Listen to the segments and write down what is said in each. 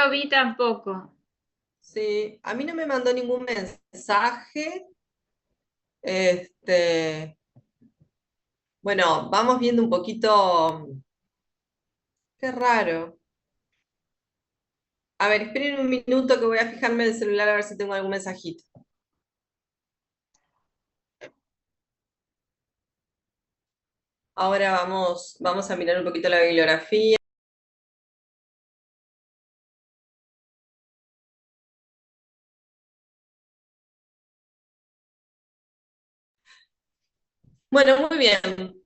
lo vi tampoco. Sí, a mí no me mandó ningún mensaje. Este, bueno, vamos viendo un poquito. Qué raro. A ver, esperen un minuto que voy a fijarme en el celular a ver si tengo algún mensajito. Ahora vamos a mirar un poquito la bibliografía. Bueno, muy bien.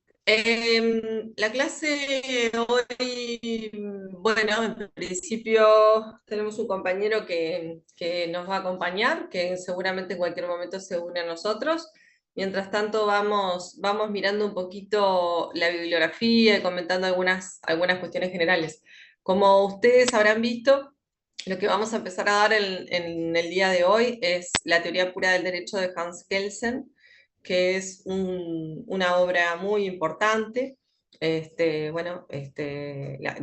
La clase de hoy, bueno, en principio tenemos un compañero que nos va a acompañar, que seguramente en cualquier momento se une a nosotros. Mientras tanto, vamos mirando un poquito la bibliografía y comentando algunas cuestiones generales. Como ustedes habrán visto, lo que vamos a empezar a dar en el día de hoy es la teoría pura del derecho de Hans Kelsen, que es una obra muy importante. Bueno,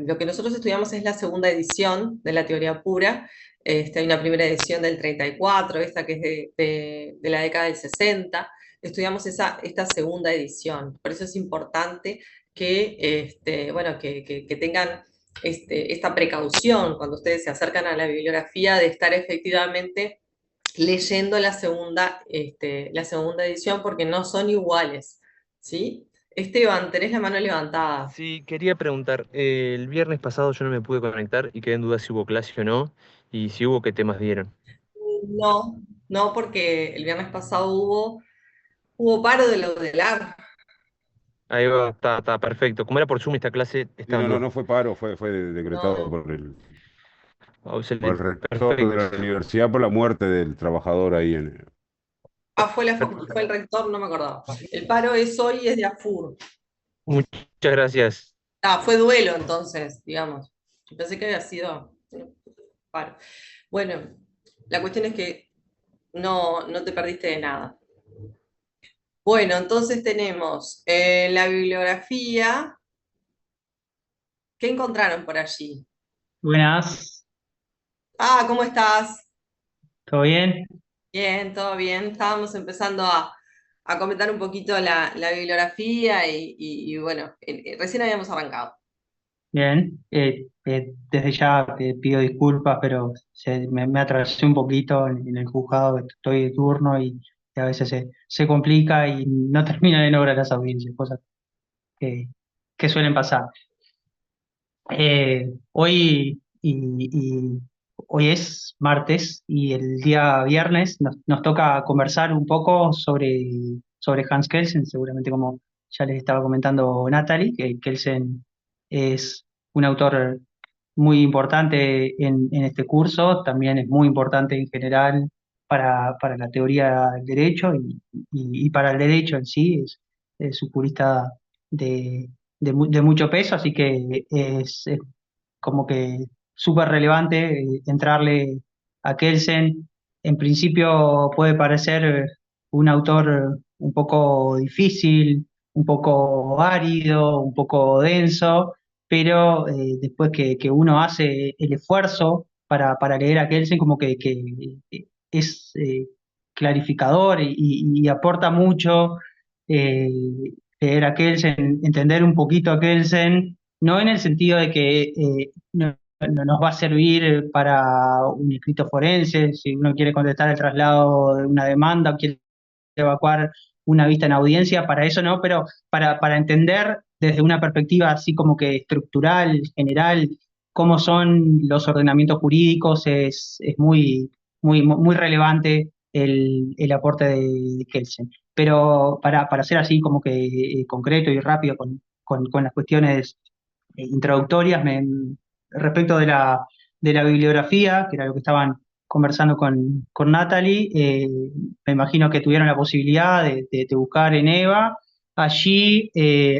lo que nosotros estudiamos es la segunda edición de la teoría pura. Hay una primera edición del 34, esta que es de la década del 60. Estudiamos esta segunda edición. Por eso es importante que, bueno, que tengan esta precaución cuando ustedes se acercan a la bibliografía de estar efectivamente leyendo la segunda edición porque no son iguales, ¿sí? Esteban, tenés la mano levantada. Sí, quería preguntar, el viernes pasado yo no me pude conectar y quedé en duda si hubo clase o no, y si hubo, qué temas dieron. No, no, porque el viernes pasado hubo paro de la UDELAR. Ahí va, está perfecto. Como era por Zoom esta clase, Sí, estaba en no, no, duda. no fue paro, fue No, decretado no. Oh, por el excelente, rector de perfecto. la universidad por la muerte del trabajador ahí en... Ah, fue el rector, no me acordaba. El paro es hoy y es de AFUR. Muchas gracias. Ah, fue duelo entonces, digamos. Yo pensé que había sido paro. Bueno, la cuestión es que no te perdiste de nada. Bueno, entonces tenemos la bibliografía. ¿Qué encontraron por allí? Buenas, Ah, ¿cómo estás? ¿todo bien? Bien, todo bien. Estábamos empezando a comentar un poquito la bibliografía bueno, recién habíamos arrancado. Bien. Desde ya te pido disculpas, pero me atrasé un poquito en el juzgado, estoy de turno y a veces se complica y no terminan en hora las audiencias, cosas que, que suelen pasar. Hoy es martes y el día viernes nos toca conversar un poco sobre Hans Kelsen, seguramente como ya les estaba comentando Natalie, que Kelsen es un autor muy importante en este curso, también es muy importante en general para la teoría del derecho y para el derecho en sí, es un jurista de mucho peso, así que es como que súper relevante entrarle a Kelsen. En principio puede parecer un autor un poco difícil, un poco árido, un poco denso, pero después que uno hace el esfuerzo para leer a Kelsen, como que es clarificador y aporta mucho eh, leer a Kelsen, entender un poquito a Kelsen, no en el sentido de que no nos va a servir para un escrito forense, si uno quiere contestar el traslado de una demanda o quiere evacuar una vista en audiencia, para eso no, pero para entender desde una perspectiva así como que estructural, general, cómo son los ordenamientos jurídicos, es muy relevante el aporte de Kelsen. Pero para ser así como que concreto y rápido con las cuestiones introductorias, respecto de la bibliografía, que era lo que estaban conversando con Natalie, me imagino que tuvieron la posibilidad de buscar en EVA. Allí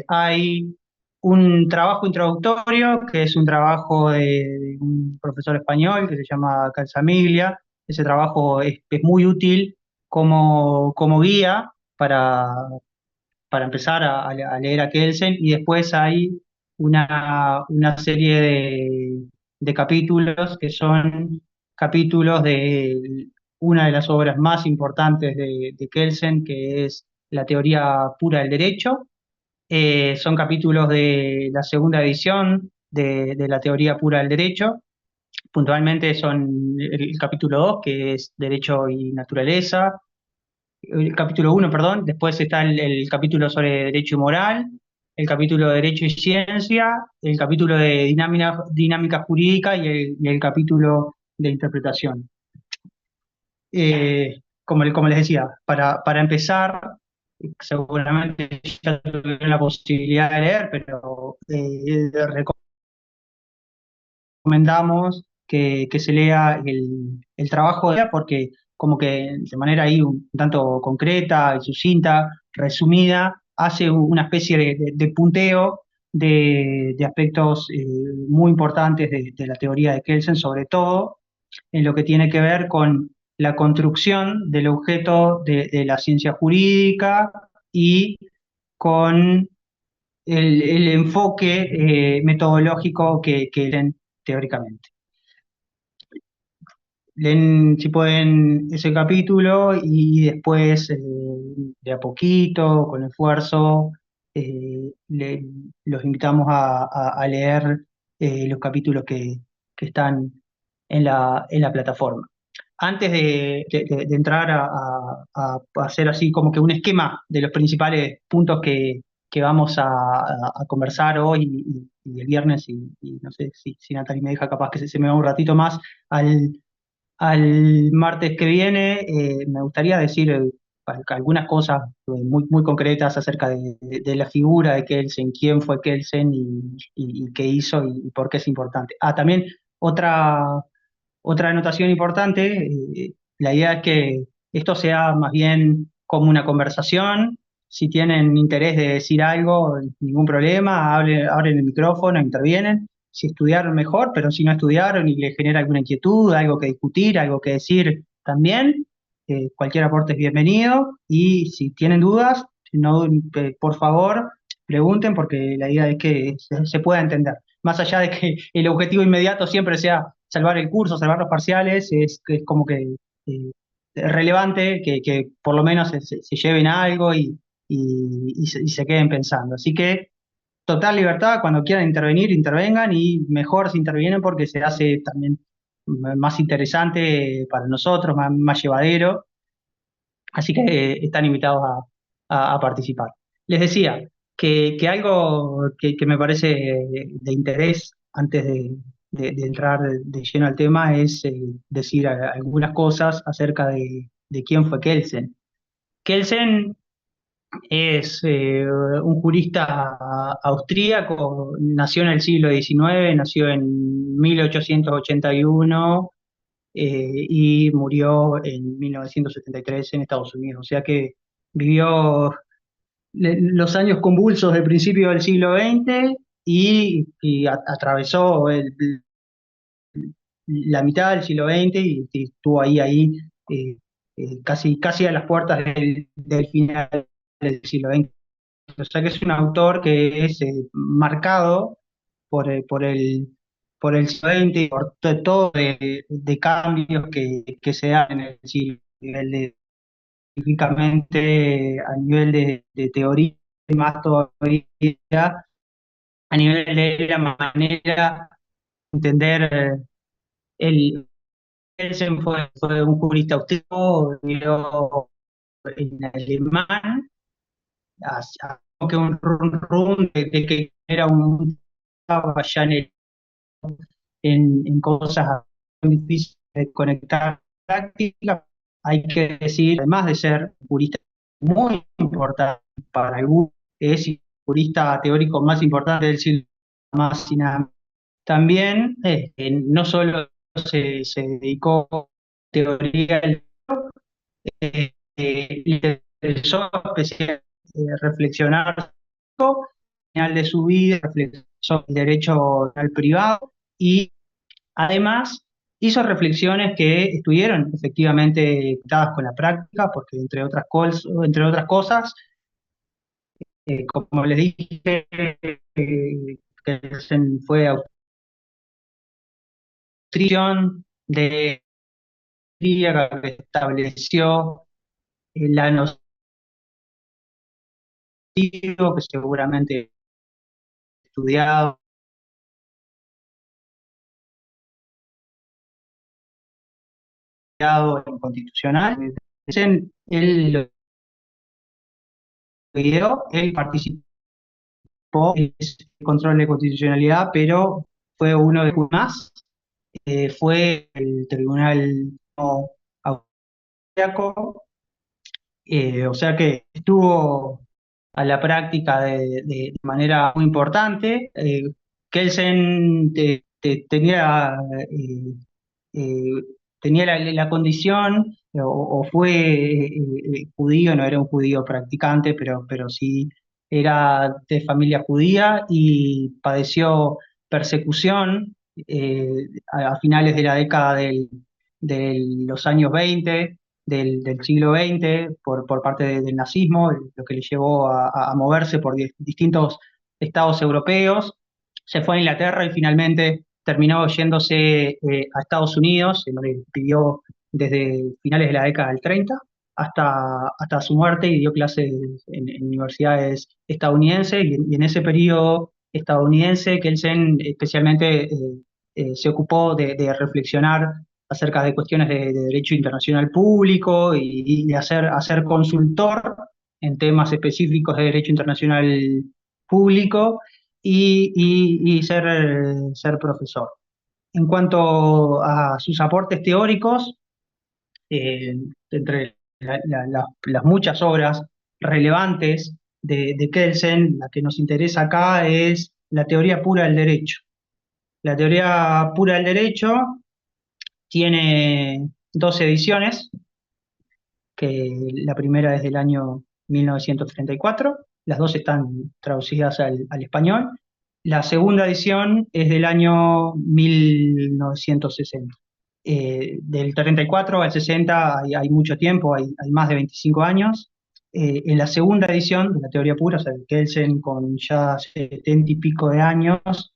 hay un trabajo introductorio, que es un trabajo de un profesor español que se llama Calzamiglia. Ese trabajo es muy útil como guía para empezar a leer a Kelsen, y después hay una serie de capítulos que son capítulos de una de las obras más importantes de Kelsen, que es la teoría pura del derecho. Son capítulos de la segunda edición de la teoría pura del derecho. Puntualmente son el capítulo 2, que es Derecho y Naturaleza, el capítulo 1, perdón, después está el capítulo sobre Derecho y Moral, el capítulo de Derecho y Ciencia, el capítulo de Dinámica Jurídica y el capítulo de Interpretación. Como les decía, para empezar, seguramente ya tuvieron la posibilidad de leer, pero recomendamos que se lea el trabajo de ella porque como que de manera ahí un tanto concreta y sucinta, resumida, hace una especie de punteo de aspectos muy importantes de la teoría de Kelsen, sobre todo en lo que tiene que ver con la construcción del objeto de la ciencia jurídica y con el enfoque metodológico que leen teóricamente. Leen, si pueden, ese capítulo y después, de a poquito, con esfuerzo, los invitamos a leer los capítulos que están en la plataforma. Antes de entrar a hacer así como que un esquema de los principales puntos que vamos a conversar hoy y el viernes, y no sé si Natalie me deja, capaz que se me va un ratito más al martes que viene, me gustaría decir algunas cosas muy concretas acerca de la figura de Kelsen, quién fue Kelsen y qué hizo y por qué es importante. También otra anotación importante, la idea es que esto sea más bien como una conversación. Si tienen interés de decir algo, ningún problema, abren el micrófono, intervienen. Si estudiaron mejor, pero si no estudiaron y les genera alguna inquietud, algo que discutir, algo que decir también, cualquier aporte es bienvenido. Y si tienen dudas, no, por favor, pregunten porque la idea es que se pueda entender. Más allá de que el objetivo inmediato siempre sea salvar el curso, salvar los parciales, es como que es relevante que por lo menos se lleven algo y se queden pensando. Así que total libertad, cuando quieran intervenir, intervengan y mejor si intervienen porque se hace también más interesante para nosotros, más llevadero. Así que están invitados a participar. Les decía que algo que me parece de interés antes de entrar de lleno al tema es decir algunas cosas acerca de quién fue Kelsen. Kelsen es un jurista austríaco, nació en el siglo XIX, nació en 1881 y murió en 1973 en Estados Unidos. O sea que vivió los años convulsos del principio del siglo XX y atravesó la mitad del siglo XX y estuvo ahí casi a las puertas del final del siglo XX. O sea que es un autor que es marcado por el siglo XX y por todo de cambios que se dan en el siglo, específicamente a nivel de teoría, y más todavía a nivel de la manera de entender el Kelsen fue un jurista austríaco, vivió en alemán, como que un run de que era un allá en cosas difíciles de conectar prácticas. Hay que decir, además de ser un jurista muy importante para algunos, es el jurista teórico más importante del siglo más y nada más. También no solo se dedicó a teoría del le interesó especialmente reflexionar al final de su vida, reflexionó sobre el derecho al privado y además hizo reflexiones que estuvieron efectivamente conectadas con la práctica, porque entre otras cosas, como les dije, Kelsen fue nutrición de griega que estableció la noción que seguramente estudiado en constitucional. Él lo ideó, él participó en el control de constitucionalidad, pero fue uno de los más. Fue el tribunal austríaco, o sea que estuvo a la práctica de manera muy importante. Kelsen eh, tenía la condición, o fue judío, no era un judío practicante, pero sí era de familia judía y padeció persecución eh, a finales de la década de los años 20 del siglo XX por parte del nazismo, lo que le llevó a moverse por distintos estados europeos. Se fue a Inglaterra y finalmente terminó yéndose a Estados Unidos, en donde vivió desde finales de la década del 30 hasta su muerte, y dio clases en universidades estadounidenses, y en ese periodo estadounidense Kelsen especialmente se ocupó de reflexionar acerca de cuestiones de derecho internacional público y de hacer consultor en temas específicos de derecho internacional público y ser profesor. En cuanto a sus aportes teóricos, eh, entre las muchas obras relevantes de Kelsen, la que nos interesa acá es la teoría pura del derecho. La teoría pura del derecho tiene dos ediciones, que la primera es del año 1934, las dos están traducidas al español. La segunda edición es del año 1960. Del 34 al 60 hay mucho tiempo, hay más de 25 años. En la segunda edición de la teoría pura, o sea, Kelsen con ya 70 y pico de años,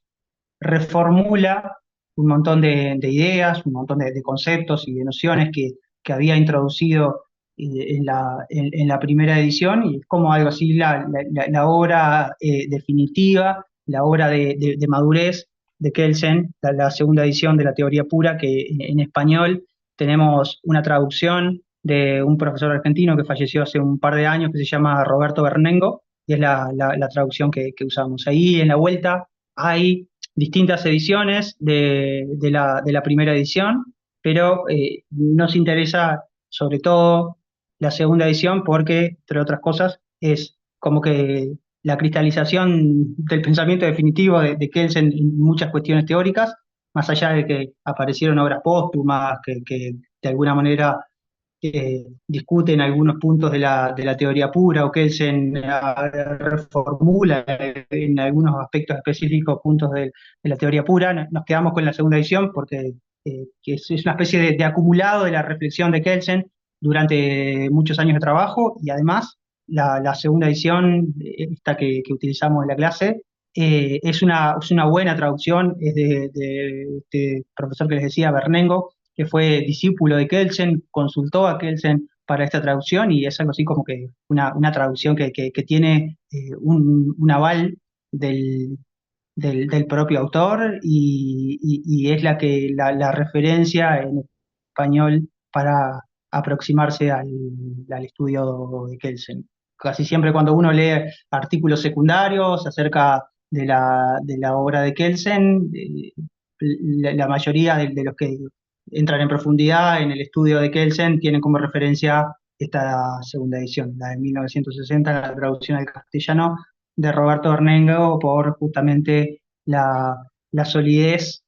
reformula un montón de ideas, un montón de conceptos y de nociones que había introducido en la primera edición, y es como algo así la obra definitiva, la obra de madurez de Kelsen, la segunda edición de la teoría pura, que en español tenemos una traducción de un profesor argentino que falleció hace un par de años, que se llama Roberto Bernengo, y es la traducción que usamos. Ahí en la vuelta hay distintas ediciones de la primera edición, pero nos interesa sobre todo la segunda edición porque, entre otras cosas, es como que la cristalización del pensamiento definitivo de Kelsen en muchas cuestiones teóricas, más allá de que aparecieron obras póstumas que de alguna manera discuten algunos puntos de la teoría pura, o Kelsen reformula en algunos aspectos específicos puntos de la teoría pura. Nos quedamos con la segunda edición porque que es una especie de acumulado de la reflexión de Kelsen durante muchos años de trabajo, y además la segunda edición, esta que utilizamos en la clase, es una buena traducción, es de este profesor que les decía, Bernengo, que fue discípulo de Kelsen, consultó a Kelsen para esta traducción, y es algo así como que una traducción que tiene un aval del, del propio autor, y es la referencia en español para aproximarse al estudio de Kelsen. Casi siempre cuando uno lee artículos secundarios acerca de la obra de Kelsen, la mayoría de los que entran en profundidad en el estudio de Kelsen tienen como referencia esta segunda edición, la de 1960, la traducción al castellano de Roberto Bernengo, por justamente la solidez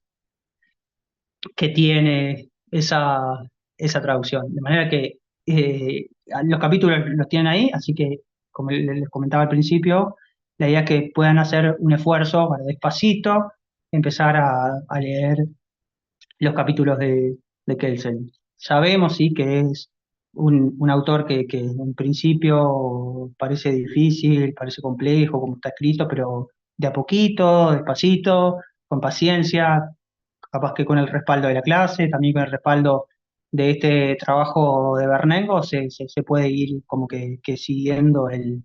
que tiene esa traducción. De manera que los capítulos los tienen ahí, así que, como les comentaba al principio, la idea es que puedan hacer un esfuerzo para despacito empezar a leer los capítulos de Kelsen. Sabemos, sí, que es un autor que en principio parece difícil, parece complejo, como está escrito, pero de a poquito, despacito, con paciencia, capaz que con el respaldo de la clase, también con el respaldo de este trabajo de Bernengo, se puede ir como que siguiendo el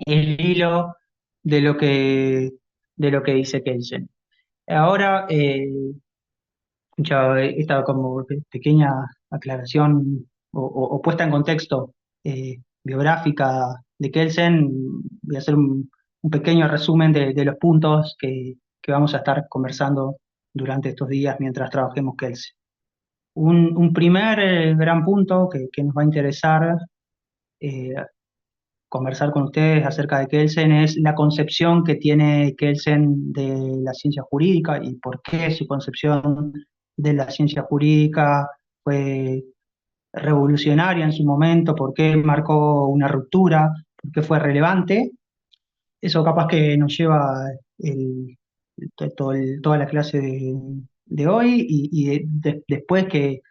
hilo de de lo que dice Kelsen. Ahora, ya esta como pequeña aclaración o puesta en contexto biográfica de Kelsen, voy a hacer un pequeño resumen de los puntos que vamos a estar conversando durante estos días mientras trabajemos Kelsen. Un primer gran punto que nos va a interesar eh, conversar con ustedes acerca de Kelsen es la concepción que tiene Kelsen de la ciencia jurídica y por qué su concepción de la ciencia jurídica fue revolucionaria en su momento, por qué marcó una ruptura, por qué fue relevante. Eso capaz que nos lleva el- toda la clase de hoy y después que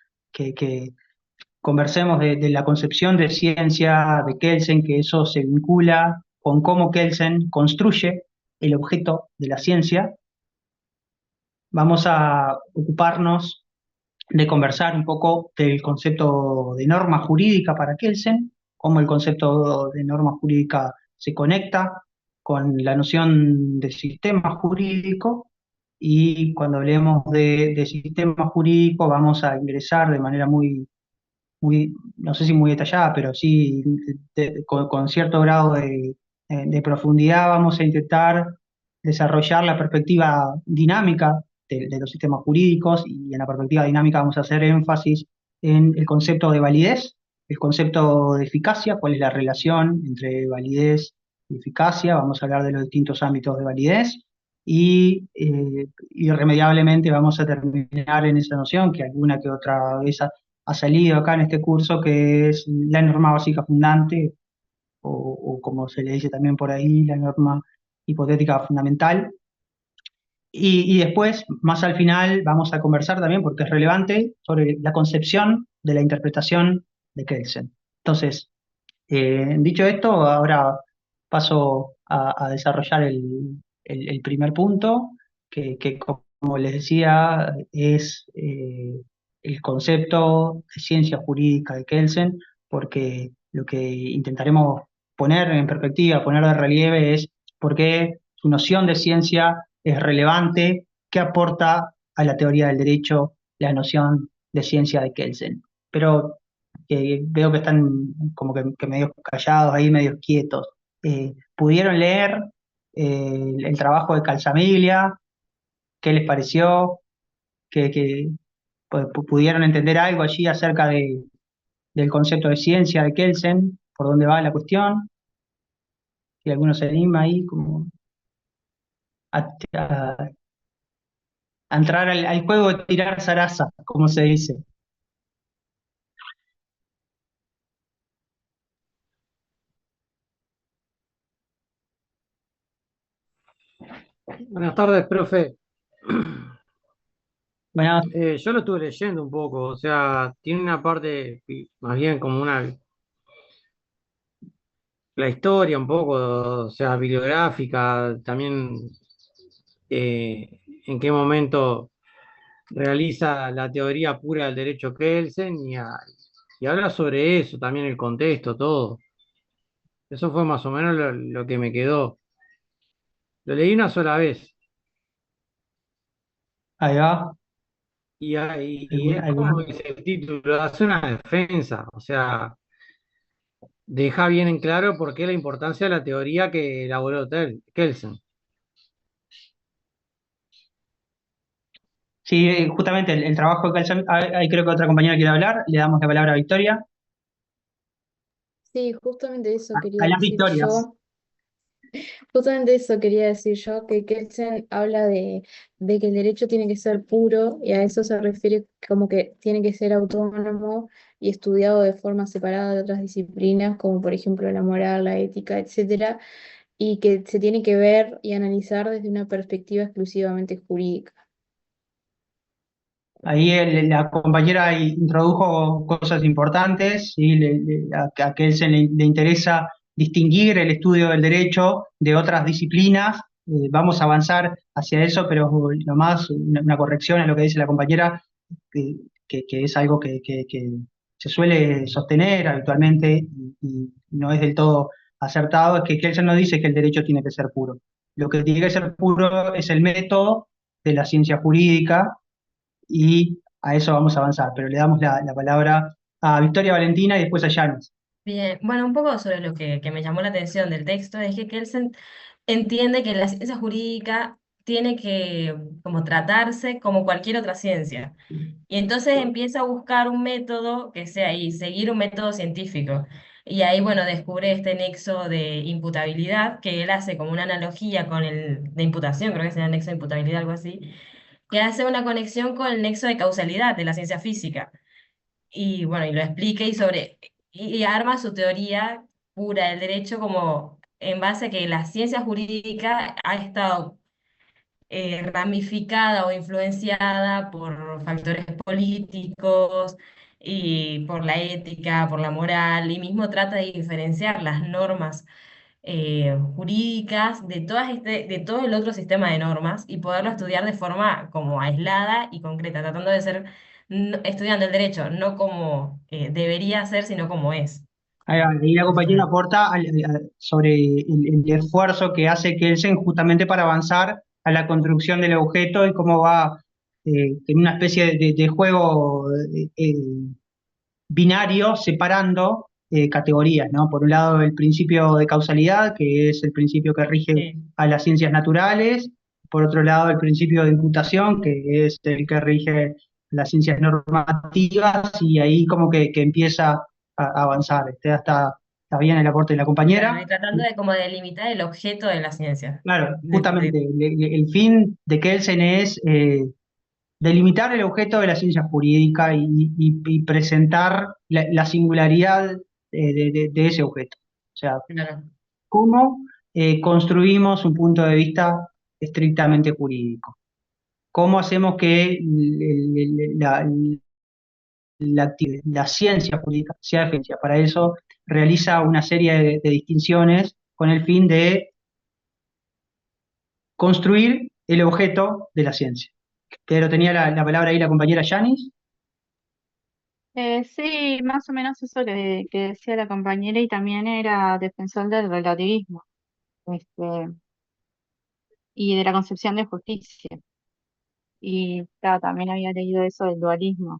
conversemos de la concepción de ciencia de Kelsen, que eso se vincula con cómo Kelsen construye el objeto de la ciencia. Vamos a ocuparnos de conversar un poco del concepto de norma jurídica para Kelsen, cómo el concepto de norma jurídica se conecta con la noción de sistema jurídico, y cuando hablemos de sistema jurídico vamos a ingresar de manera no sé si muy detallada, pero sí con cierto grado de profundidad vamos a intentar desarrollar la perspectiva dinámica de los sistemas jurídicos, y en la perspectiva dinámica vamos a hacer énfasis en el concepto de validez, el concepto de eficacia, cuál es la relación entre validez y eficacia. Vamos a hablar de los distintos ámbitos de validez y irremediablemente vamos a terminar en esa noción que alguna que otra vez ha salido acá en este curso, que es la norma básica fundante, o como se le dice también por ahí, la norma hipotética fundamental. Y después, más al final, vamos a conversar también, porque es relevante, sobre la concepción de la interpretación de Kelsen. Entonces, dicho esto, ahora paso a desarrollar el primer punto, que como les decía, es el concepto de ciencia jurídica de Kelsen, porque lo que intentaremos poner en perspectiva, poner de relieve es por qué su noción de ciencia es relevante, qué aporta a la teoría del derecho la noción de ciencia de Kelsen. Pero veo que están como que medio callados ahí, medio quietos. ¿Pudieron leer el trabajo de Calzamiglia? ¿Qué les pareció? Que pudieron entender algo allí acerca del concepto de ciencia de Kelsen? ¿Por dónde va la cuestión? Si alguno se anima ahí como a entrar al juego de tirar zaraza, como se dice. Buenas tardes, profe. Bueno, Yo lo estuve leyendo un poco, o sea, tiene una parte más bien como la historia un poco, o sea, bibliográfica, también en qué momento realiza la teoría pura del derecho Kelsen y habla sobre eso, también el contexto, todo. Eso fue más o menos lo que me quedó. Lo leí una sola vez ahí va. y es como dice el título, hace una defensa, o sea, deja bien en claro por qué la importancia de la teoría que elaboró Kelsen. Sí, justamente el trabajo de Calzam, ahí creo que otra compañera quiere hablar, le damos la palabra a Victoria. Sí, justamente eso A quería las decir victorias. yo. Justamente eso quería decir yo, que Kelsen habla de que el derecho tiene que ser puro y a eso se refiere como que tiene que ser autónomo y estudiado de forma separada de otras disciplinas, como por ejemplo la moral, la ética, etcétera, y que se tiene que ver y analizar desde una perspectiva exclusivamente jurídica. Ahí la compañera introdujo cosas importantes, ¿sí? A Kelsen le interesa distinguir el estudio del derecho de otras disciplinas vamos a avanzar hacia eso, pero nomás una corrección a lo que dice la compañera, que, que es algo que se suele sostener habitualmente y no es del todo acertado, es que Kelsen no dice que el derecho tiene que ser puro. Lo que tiene que ser puro es el método de la ciencia jurídica y a eso vamos a avanzar, pero le damos la palabra a Victoria Valentina y después a Yanis. Bien, bueno, un poco sobre lo que me llamó la atención del texto es que Kelsen entiende que la ciencia jurídica tiene que como tratarse como cualquier otra ciencia. Y entonces empieza a buscar un método que sea y seguir un método científico. Y ahí, bueno, descubre este nexo de imputabilidad que él hace como una analogía con el de imputación, creo que es el nexo de imputabilidad, algo así, que hace una conexión con el nexo de causalidad de la ciencia física. Y bueno, y lo explica y arma su teoría pura del derecho como en base a que la ciencia jurídica ha estado ramificada o influenciada por factores políticos y por la ética, por la moral, y mismo trata de diferenciar las normas jurídicas de todo el otro sistema de normas y poderlo estudiar de forma como aislada y concreta, tratando de ser estudiando el derecho, no como debería ser, sino como es. Ahí la compañera Entonces, aporta sobre el esfuerzo que hace Kelsen justamente para avanzar a la construcción del objeto y cómo va en una especie de juego binario separando categorías, ¿no? Por un lado el principio de causalidad, que es el principio que rige sí. a las ciencias naturales, por otro lado el principio de imputación, que es el que rige las ciencias normativas, y ahí como que empieza a avanzar. Está bien el aporte de la Claro, y compañera. tratando de como delimitar el objeto de la ciencia. Claro, justamente el fin de Kelsen es delimitar el objeto de la ciencia jurídica y presentar la singularidad de ese objeto. O sea, Claro. cómo construimos un punto de vista estrictamente jurídico. ¿Cómo hacemos que la ciencia jurídica sea agencia? Para eso realiza una serie de distinciones con el fin de construir el objeto de la ciencia. Pero tenía la palabra ahí la compañera Yanis. Sí, más o menos eso que decía la compañera y también era defensor del relativismo, este, y de la concepción de justicia. Y claro, también había leído eso del dualismo,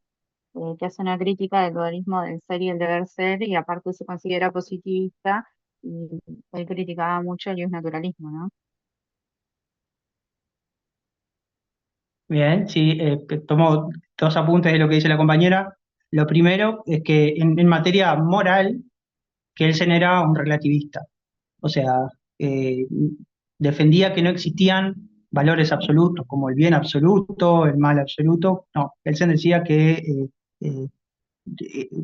que hace una crítica del dualismo del ser y el deber ser, y aparte se considera positivista, y él criticaba mucho el naturalismo, ¿no? Bien, sí, tomo dos apuntes de lo que dice la compañera. Lo primero es que en materia moral, Kelsen era un relativista. O sea, eh, defendía que no existían valores absolutos, como el bien absoluto, el mal absoluto. No, Kelsen decía que eh,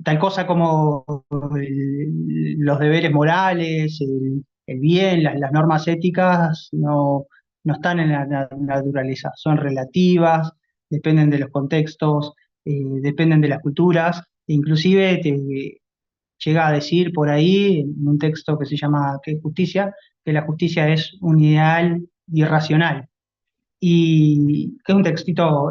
tal cosa como los deberes morales, el bien, las normas éticas, no están en la naturaleza, son relativas, dependen de los contextos, dependen de las culturas, e inclusive te llega a decir por ahí, en un texto que se llama ¿Qué es justicia?, que la justicia es un ideal irracional y que es un textito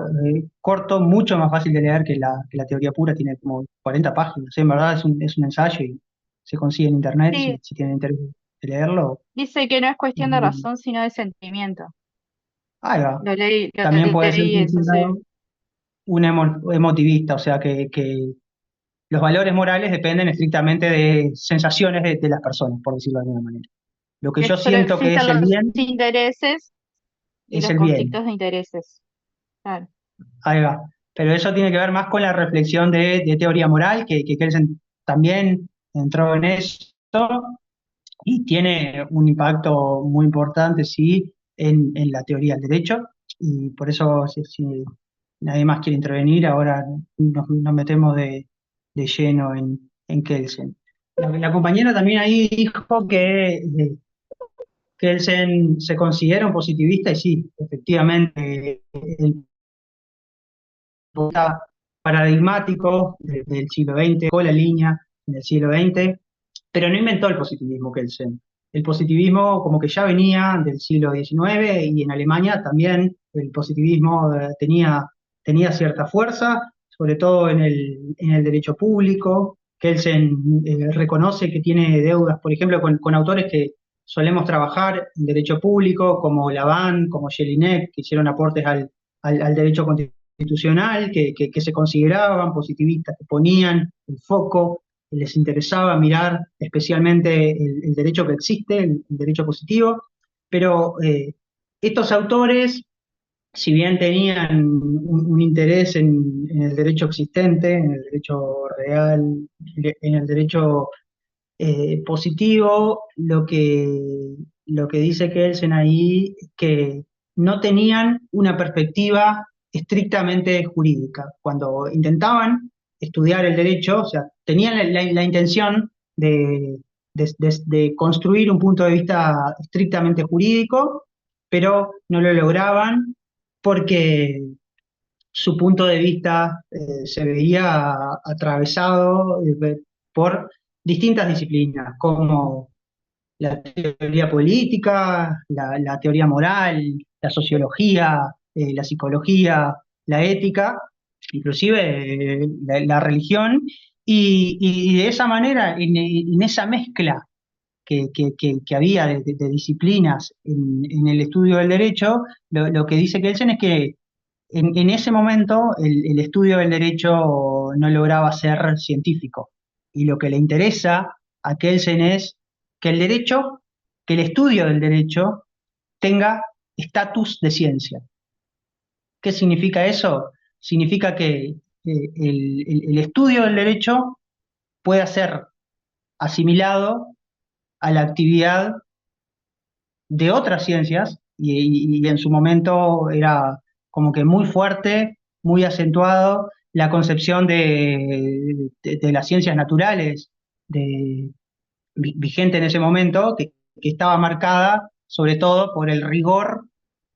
corto, mucho más fácil de leer que la teoría pura, tiene como 40 páginas. En verdad es un ensayo y se consigue en internet Sí, si tienen interés de leerlo. dice que no es cuestión de Y razón, sino de sentimiento. ahí va. Lo También puede ser leí eso, sí. considerado un emotivista, o sea que los valores morales dependen estrictamente de sensaciones de las personas, por decirlo de alguna manera. Lo que yo Pero siento que es existen el los bien, intereses y es los el bien. conflictos de intereses. Claro. Ahí va. Pero eso tiene que ver más con la reflexión de teoría moral, que Kelsen también entró en esto y tiene un impacto muy importante, sí, en la teoría del derecho. Y por eso, si nadie más quiere intervenir, ahora nos metemos de lleno en Kelsen. La compañera también ahí dijo que Kelsen se considera un positivista y sí, efectivamente, el paradigmático del siglo XX, con la línea del siglo XX, pero no inventó el positivismo Kelsen. el positivismo como que ya venía del siglo XIX y en Alemania también el positivismo tenía cierta fuerza, sobre todo en el derecho público. Kelsen reconoce que tiene deudas, por ejemplo, con autores que solemos trabajar en derecho público, como Laván, como Jelinek, que hicieron aportes al derecho constitucional, que se consideraban positivistas, que ponían el foco, les interesaba mirar especialmente el derecho que existe, el derecho positivo, pero estos autores, si bien tenían un interés en el derecho existente, en el derecho real, en el derecho positivo, lo que dice Kelsen ahí es que no tenían una perspectiva estrictamente jurídica. Cuando intentaban estudiar el derecho, o sea, tenían la intención de construir un punto de vista estrictamente jurídico, pero no lo lograban porque su punto de vista se veía atravesado por distintas disciplinas, como la teoría política, la teoría moral, la sociología, la psicología, la ética, inclusive la religión, y de esa manera, en esa mezcla que había de disciplinas en el estudio del derecho, lo que dice Kelsen es que en ese momento el estudio del derecho no lograba ser científico. Y lo que le interesa a Kelsen es que el derecho, que el estudio del derecho tenga estatus de ciencia. ¿Qué significa eso? Significa que el estudio del derecho pueda ser asimilado a la actividad de otras ciencias y en su momento era como que muy fuerte, muy acentuado la concepción de las ciencias naturales vigente en ese momento, que estaba marcada sobre todo por el rigor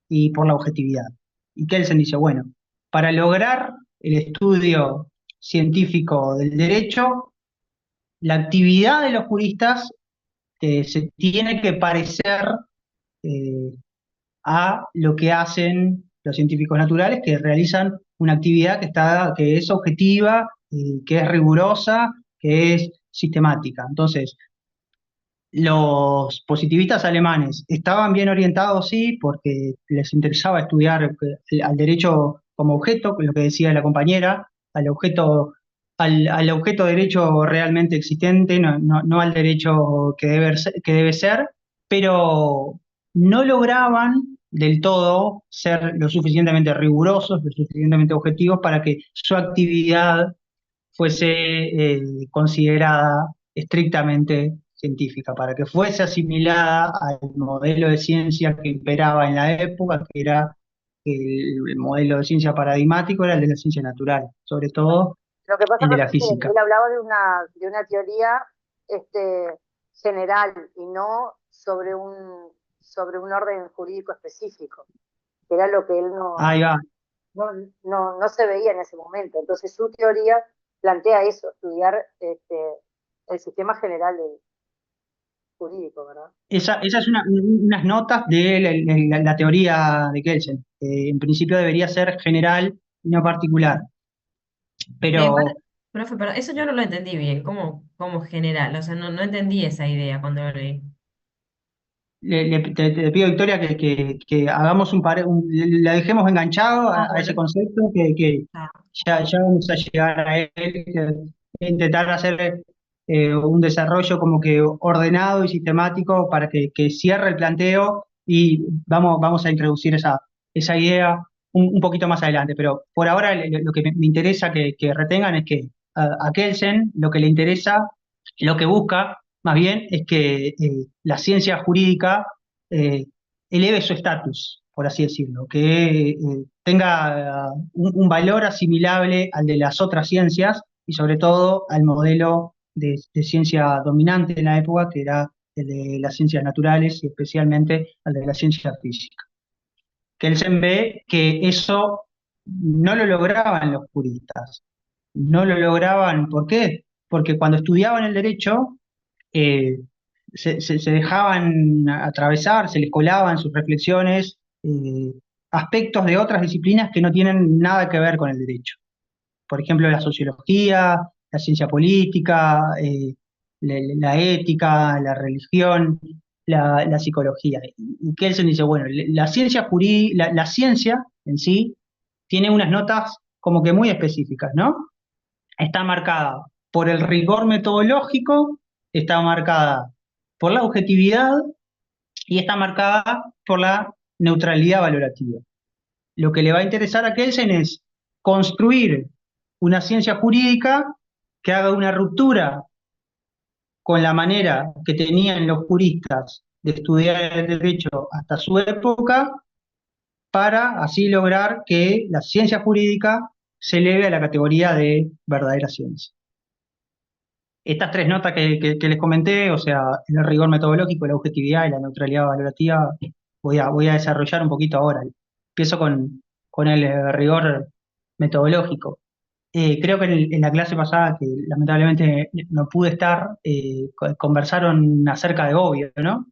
y por la objetividad. Y Kelsen dice, bueno, para lograr el estudio científico del derecho, la actividad de los juristas se tiene que parecer eh, a lo que hacen los científicos naturales, que realizan una actividad que es objetiva, que es rigurosa, que es sistemática. Entonces, los positivistas alemanes estaban bien orientados, sí, porque les interesaba estudiar al derecho como objeto, lo que decía la compañera, al objeto derecho realmente existente, no al derecho que debe ser, pero no lograban del todo ser lo suficientemente rigurosos, lo suficientemente objetivos para que su actividad fuese considerada estrictamente científica, para que fuese asimilada al modelo de ciencia que imperaba en la época, que era el modelo de ciencia paradigmático, era el de la ciencia natural, sobre todo Lo que pasa el de con la que física. él hablaba de una teoría general y no sobre un orden jurídico específico, que era lo que él Ahí va. no se veía en ese momento. Entonces su teoría plantea eso, estudiar el sistema general jurídico, ¿verdad? Esa es unas notas de la teoría de Kelsen. En principio debería ser general y no particular. Bien, Pero profe, pero eso yo no lo entendí bien, como general, o sea, no entendí esa idea cuando lo leí. te pido, Victoria, que hagamos la dejemos enganchado Ah, a ese bueno. concepto, que Ah, ya vamos a llegar a él, intentar hacer un desarrollo como que ordenado y sistemático para que cierre el planteo y vamos a introducir esa idea un poquito más adelante. Pero por ahora lo que me interesa que retengan es que a Kelsen lo que le interesa, lo que busca más bien es que la ciencia jurídica eh, eleve su estatus, por así decirlo, que tenga un valor asimilable al de las otras ciencias y sobre todo al modelo de ciencia dominante en la época, que era el de las ciencias naturales y especialmente al de la ciencia física. Kelsen ve que eso no lo lograban los juristas. No lo lograban, ¿por qué? Porque cuando estudiaban el derecho, eh, se dejaban atravesar, se les colaban en sus reflexiones aspectos de otras disciplinas que no tienen nada que ver con el derecho. Por ejemplo, la sociología, la ciencia política, la ética, la religión, la psicología. Y Kelsen dice, bueno, la ciencia en sí tiene unas notas como que muy específicas, ¿no? Está marcada por el rigor metodológico, está marcada por la objetividad y está marcada por la neutralidad valorativa. Lo que le va a interesar a Kelsen es construir una ciencia jurídica que haga una ruptura con la manera que tenían los juristas de estudiar el derecho hasta su época, para así lograr que la ciencia jurídica se eleve a la categoría de verdadera ciencia. Estas tres notas que les comenté, o sea, el rigor metodológico, la objetividad y la neutralidad valorativa, voy a desarrollar un poquito ahora. Empiezo con el rigor metodológico. Creo que en la clase pasada, que lamentablemente no pude estar, conversaron acerca de Bobbio, ¿no?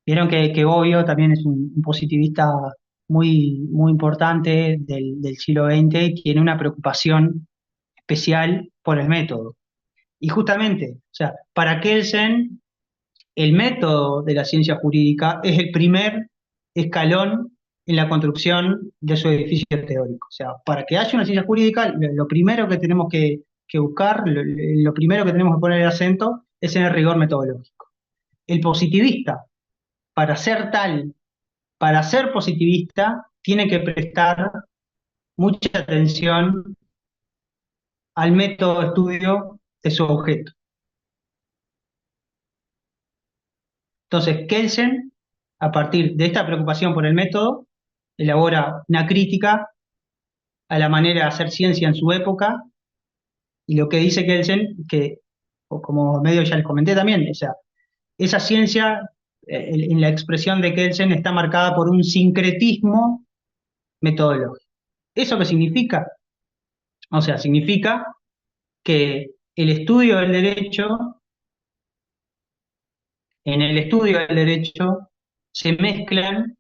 Vieron que Bobbio también es un positivista muy, muy importante del siglo XX y tiene una preocupación especial por el método. Y justamente, o sea, para Kelsen, el método de la ciencia jurídica es el primer escalón en la construcción de su edificio teórico. O sea, para que haya una ciencia jurídica, lo primero que tenemos que buscar, lo primero que tenemos que poner el acento es en el rigor metodológico. El positivista, para ser tal, para ser positivista, tiene que prestar mucha atención al método de estudio de su objeto. Entonces, Kelsen, a partir de esta preocupación por el método, elabora una crítica a la manera de hacer ciencia en su época, y lo que dice Kelsen, que, o como medio ya les comenté también, o sea, esa ciencia, en la expresión de Kelsen, está marcada por un sincretismo metodológico. ¿Eso qué significa? O sea, significa que el estudio del derecho, en el estudio del derecho se mezclan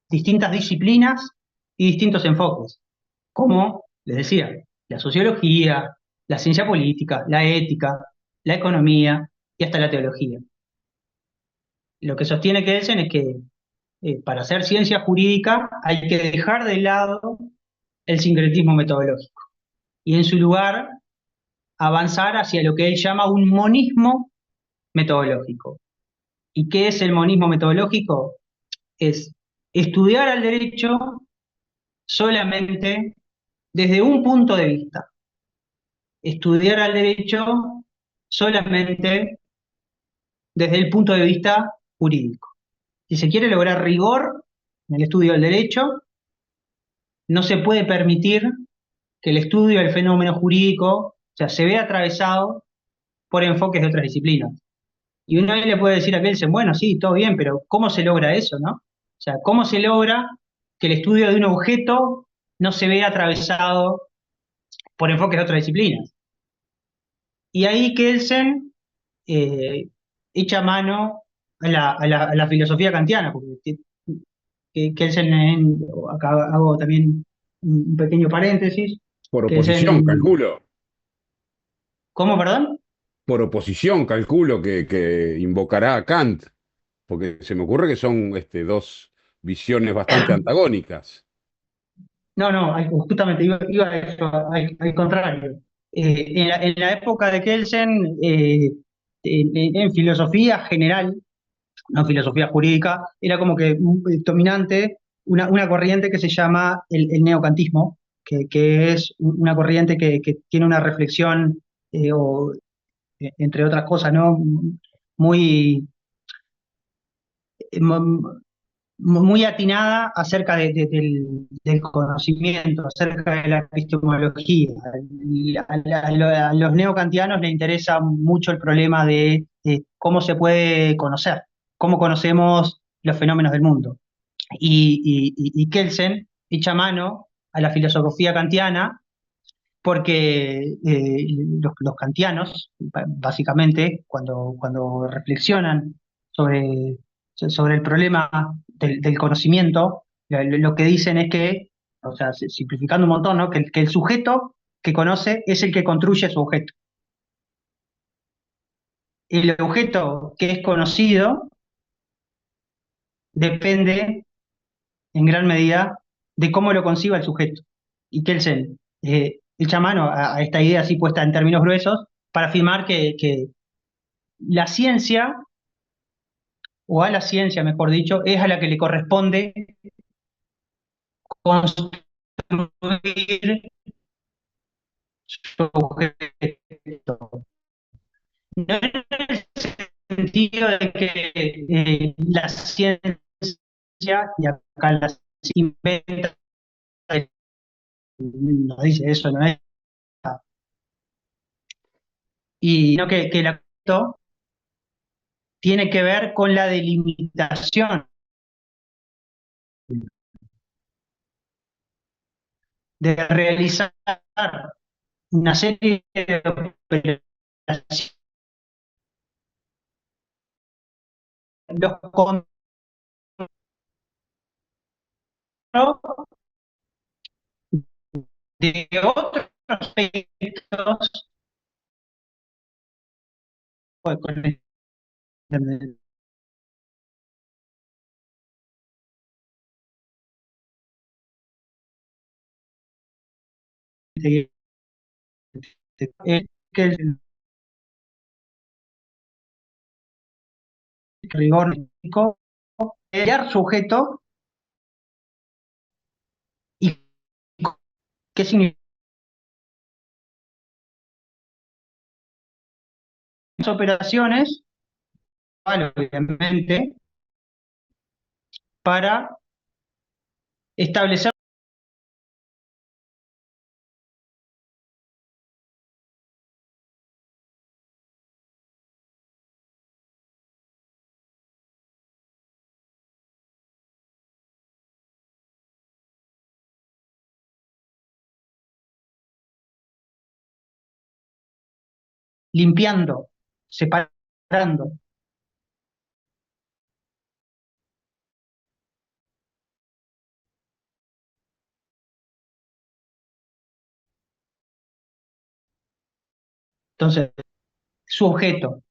distintas disciplinas y distintos enfoques, como les decía, la sociología, la ciencia política, la ética, la economía y hasta la teología. Lo que sostiene Kelsen es que para hacer ciencia jurídica hay que dejar de lado el sincretismo metodológico y en su lugar avanzar hacia lo que él llama un monismo metodológico. ¿Y qué es el monismo metodológico? Es estudiar al derecho solamente desde un punto de vista. Estudiar al derecho solamente desde el punto de vista jurídico. Si se quiere lograr rigor en el estudio del derecho, no se puede permitir que el estudio del fenómeno jurídico, o sea, se vea atravesado por enfoques de otras disciplinas. Y uno le puede decir a Kelsen, bueno, sí, todo bien, pero ¿cómo se logra eso, no? O sea, ¿cómo se logra que el estudio de un objeto no se vea atravesado por enfoques de otras disciplinas? Y ahí Kelsen echa mano a la filosofía kantiana, porque Kelsen, acá hago también un pequeño paréntesis. Por oposición, Kelsen, calculo. ¿cómo, perdón? Por oposición, calculo que invocará a Kant, porque se me ocurre que son dos visiones bastante antagónicas. No, justamente iba a eso, al contrario. En la época de Kelsen, en filosofía general, no filosofía jurídica, era como que dominante una corriente que se llama el neocantismo, que es una corriente que tiene una reflexión, entre otras cosas, ¿no? Muy, muy atinada acerca del conocimiento, acerca de la epistemología. A los neocantianos les interesa mucho el problema de cómo se puede conocer, cómo conocemos los fenómenos del mundo. Y Kelsen echa mano a la filosofía kantiana porque los kantianos, básicamente, cuando reflexionan sobre el problema del conocimiento, lo que dicen es que, o sea, simplificando un montón, ¿no? Que el sujeto que conoce es el que construye su objeto. El objeto que es conocido depende en gran medida de cómo lo conciba el sujeto. Y Kelsen echa mano a esta idea así puesta en términos gruesos para afirmar que la ciencia, o a la ciencia, mejor dicho, es a la que le corresponde construir su objeto. No en el sentido de que la ciencia, y acá la ciencia inventa, no dice eso, no es, y no que el objeto tiene que ver con la delimitación de realizar una serie de operaciones, los controles de otros aspectos, pues, que el rigor lógico es hallar sujeto y qué significa las operaciones, vale, obviamente, para establecer limpiando, separando. Entonces, su objeto.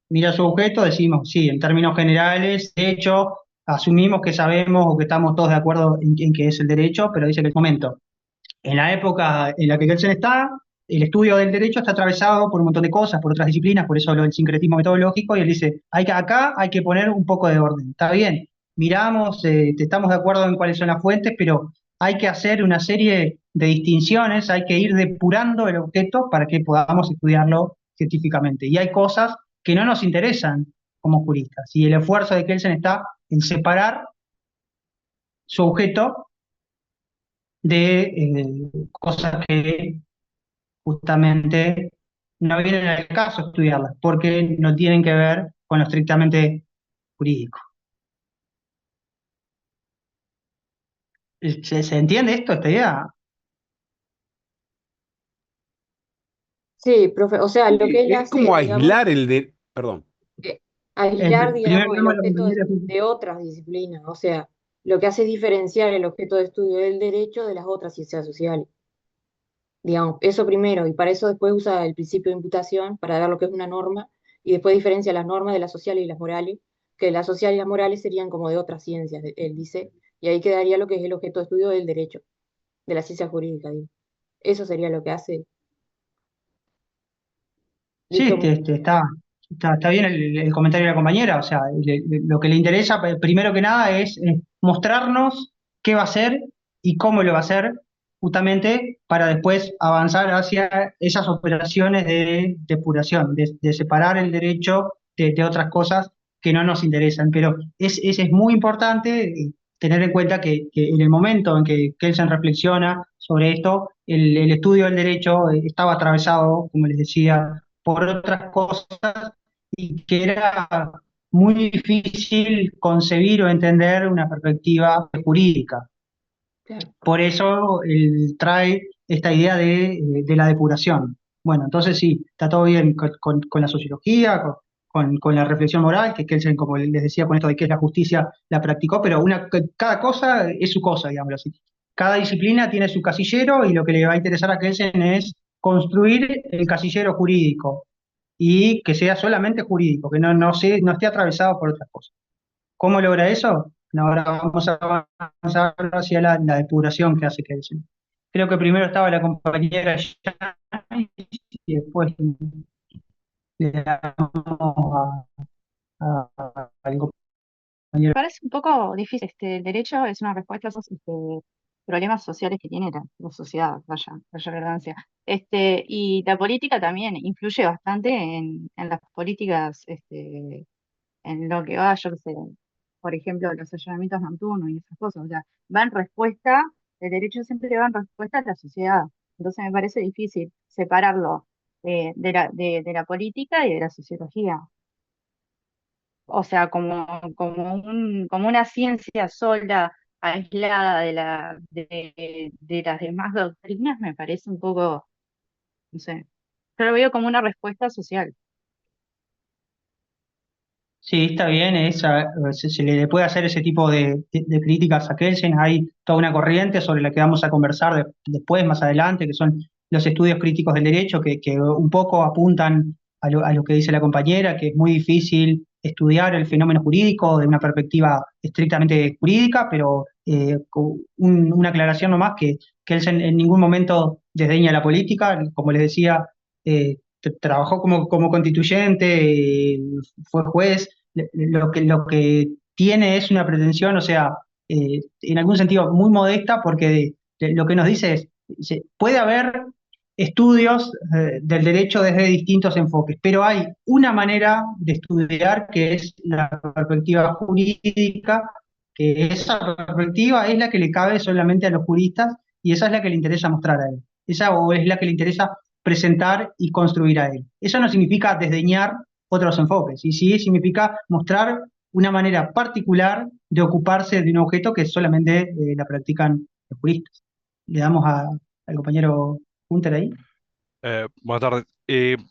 Mira su objeto, decimos, sí, en términos generales, de hecho, asumimos que sabemos o que estamos todos de acuerdo en que es el derecho, pero dice que el momento, en la época en la que Kelsen está, el estudio del derecho está atravesado por un montón de cosas, por otras disciplinas, por eso lo del sincretismo metodológico, y él dice, acá hay que poner un poco de orden. Está bien, miramos, estamos de acuerdo en cuáles son las fuentes, pero hay que hacer una serie de distinciones, hay que ir depurando el objeto para que podamos estudiarlo científicamente. Y hay cosas que no nos interesan como juristas, y el esfuerzo de Kelsen está en separar su objeto de cosas que justamente no vienen al caso estudiarlas, porque no tienen que ver con lo estrictamente jurídico. ¿Se entiende esto, esta idea? Sí, profe, o sea, lo que él Es hace, como digamos, aislar el de... Perdón. aislar, Primero digamos, el vemos la objeto manera de otras disciplinas. O sea, lo que hace es diferenciar el objeto de estudio del derecho de las otras ciencias sociales. Digamos, eso primero, y para eso después usa el principio de imputación para ver lo que es una norma, y después diferencia las normas de las sociales y las morales, que las sociales y las morales serían como de otras ciencias, él dice, y ahí quedaría lo que es el objeto de estudio del derecho, de la ciencia jurídica, digo. Eso sería lo que hace. sí, Listo. está bien el comentario de la compañera, o sea, lo que le interesa primero que nada es mostrarnos qué va a hacer y cómo lo va a hacer, justamente para después avanzar hacia esas operaciones de depuración, de separar el derecho de otras cosas que no nos interesan. Pero es muy importante tener en cuenta que en el momento en que Kelsen reflexiona sobre esto, el estudio del derecho estaba atravesado, como les decía, por otras cosas y que era muy difícil concebir o entender una perspectiva jurídica. Claro. Por eso él trae esta idea de la depuración. Bueno, entonces sí, está todo bien con la sociología, con la reflexión moral, que Kelsen, como les decía, con esto de qué es la justicia, la practicó, pero cada cosa es su cosa, digamos así. Cada disciplina tiene su casillero y lo que le va a interesar a Kelsen es construir el casillero jurídico y que sea solamente jurídico, que no esté atravesado por otras cosas. ¿Cómo logra eso? No, ahora vamos a avanzar hacia la depuración que hace Kelsen. Creo que primero estaba la compañera Janice y después le damos al compañero. Parece un poco difícil. El derecho es una respuesta a esos problemas sociales que tiene la sociedad, vaya redundancia. Y la política también influye bastante en las políticas, en lo que va, yo qué sé, por ejemplo, los allanamientos nocturnos y esas cosas. O sea, va en respuesta, el derecho siempre va en respuesta a la sociedad. Entonces me parece difícil separarlo de la política y de la sociología. O sea, como una ciencia sola, aislada de las demás doctrinas, me parece un poco, no sé, yo lo veo como una respuesta social. Sí, está bien, se le puede hacer ese tipo de críticas a Kelsen. Hay toda una corriente sobre la que vamos a conversar después, más adelante, que son los estudios críticos del derecho, que un poco apuntan a lo que dice la compañera, que es muy difícil estudiar el fenómeno jurídico de una perspectiva estrictamente jurídica, pero con una aclaración nomás, que Kelsen en ningún momento desdeña la política, como les decía, trabajó como constituyente, fue juez. Lo que tiene es una pretensión, o sea, en algún sentido muy modesta, porque lo que nos dice es, puede haber estudios del derecho desde distintos enfoques, pero hay una manera de estudiar que es la perspectiva jurídica, que esa perspectiva es la que le cabe solamente a los juristas y esa es la que le interesa mostrar a él. Esa o es la que le interesa presentar y construir a él. Eso no significa desdeñar otros enfoques, y sí significa mostrar una manera particular de ocuparse de un objeto que solamente la practican los juristas. Le damos al compañero Hunter ahí. Buenas tardes.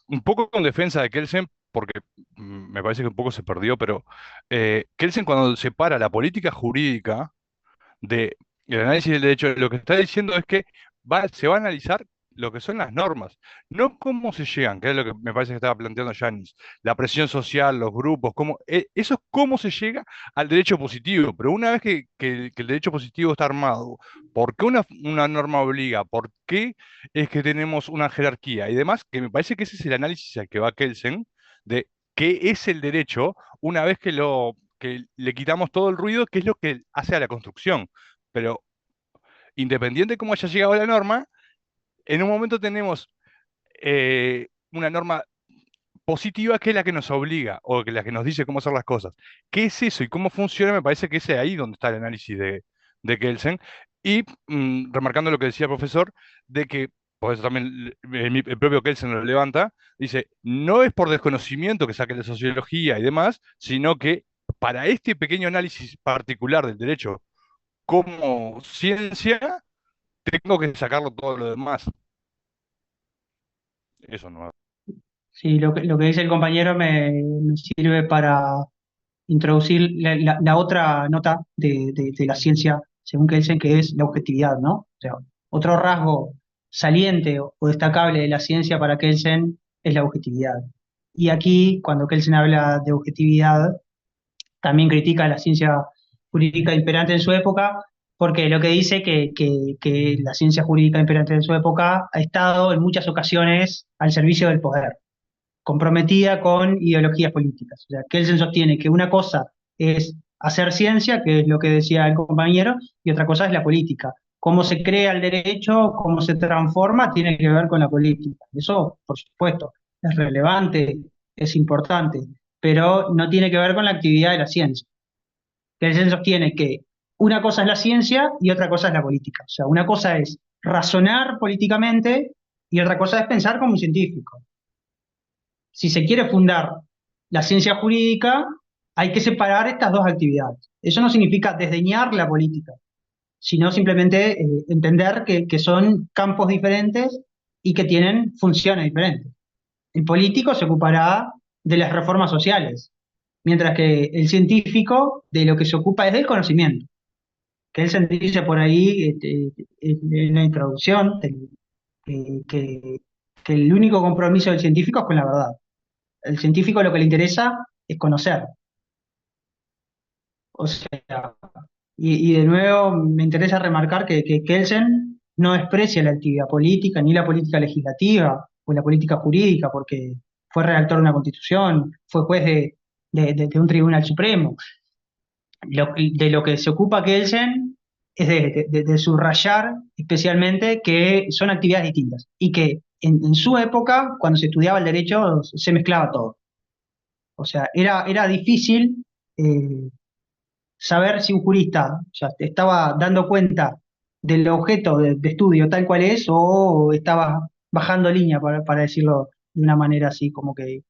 Un poco con defensa de Kelsen, porque me parece que un poco se perdió, pero Kelsen cuando separa la política jurídica del análisis del derecho, lo que está diciendo es que se va a analizar lo que son las normas, no cómo se llegan, que es lo que me parece que estaba planteando Yanis, la presión social, los grupos, eso es cómo se llega al derecho positivo, pero una vez que el derecho positivo está armado, ¿por qué una norma obliga? ¿Por qué es que tenemos una jerarquía? Y demás, que me parece que ese es el análisis al que va Kelsen, de qué es el derecho una vez que le quitamos todo el ruido, que es lo que hace a la construcción. Pero independiente de cómo haya llegado la norma, en un momento tenemos una norma positiva que es la que nos obliga o que la que nos dice cómo hacer las cosas. ¿Qué es eso y cómo funciona? Me parece que ese es ahí donde está el análisis de Kelsen. Y remarcando lo que decía el profesor, de que, por eso también el propio Kelsen lo levanta, dice, no es por desconocimiento que saque la sociología y demás, sino que para este pequeño análisis particular del derecho como ciencia, tengo que sacarlo todo lo demás. Eso no. Sí, lo que dice el compañero me sirve para introducir la otra nota de la ciencia, según Kelsen, que es la objetividad, ¿no? O sea, otro rasgo saliente o destacable de la ciencia para Kelsen es la objetividad. Y aquí, cuando Kelsen habla de objetividad, también critica la ciencia jurídica imperante en su época, porque lo que dice que la ciencia jurídica imperante en su época ha estado en muchas ocasiones al servicio del poder, comprometida con ideologías políticas. O sea, Kelsen sostiene que una cosa es hacer ciencia, que es lo que decía el compañero, y otra cosa es la política. Cómo se crea el derecho, cómo se transforma, tiene que ver con la política. Eso, por supuesto, es relevante, es importante, pero no tiene que ver con la actividad de la ciencia. Kelsen sostiene que una cosa es la ciencia y otra cosa es la política. O sea, una cosa es razonar políticamente y otra cosa es pensar como un científico. Si se quiere fundar la ciencia jurídica, hay que separar estas dos actividades. Eso no significa desdeñar la política, sino simplemente entender que son campos diferentes y que tienen funciones diferentes. El político se ocupará de las reformas sociales, mientras que el científico de lo que se ocupa es del conocimiento. Que él se dice por ahí en la introducción que el único compromiso del científico es con la verdad. El científico lo que le interesa es conocer. O sea, y de nuevo me interesa remarcar que Kelsen no desprecia la actividad política, ni la política legislativa o la política jurídica, porque fue redactor de una constitución, fue juez de un tribunal supremo. De lo que se ocupa Kelsen es de subrayar especialmente que son actividades distintas y que en su época, cuando se estudiaba el derecho, se mezclaba todo. O sea, era difícil saber si un jurista ya estaba dando cuenta del objeto de estudio tal cual es o estaba bajando línea, para decirlo de una manera así como que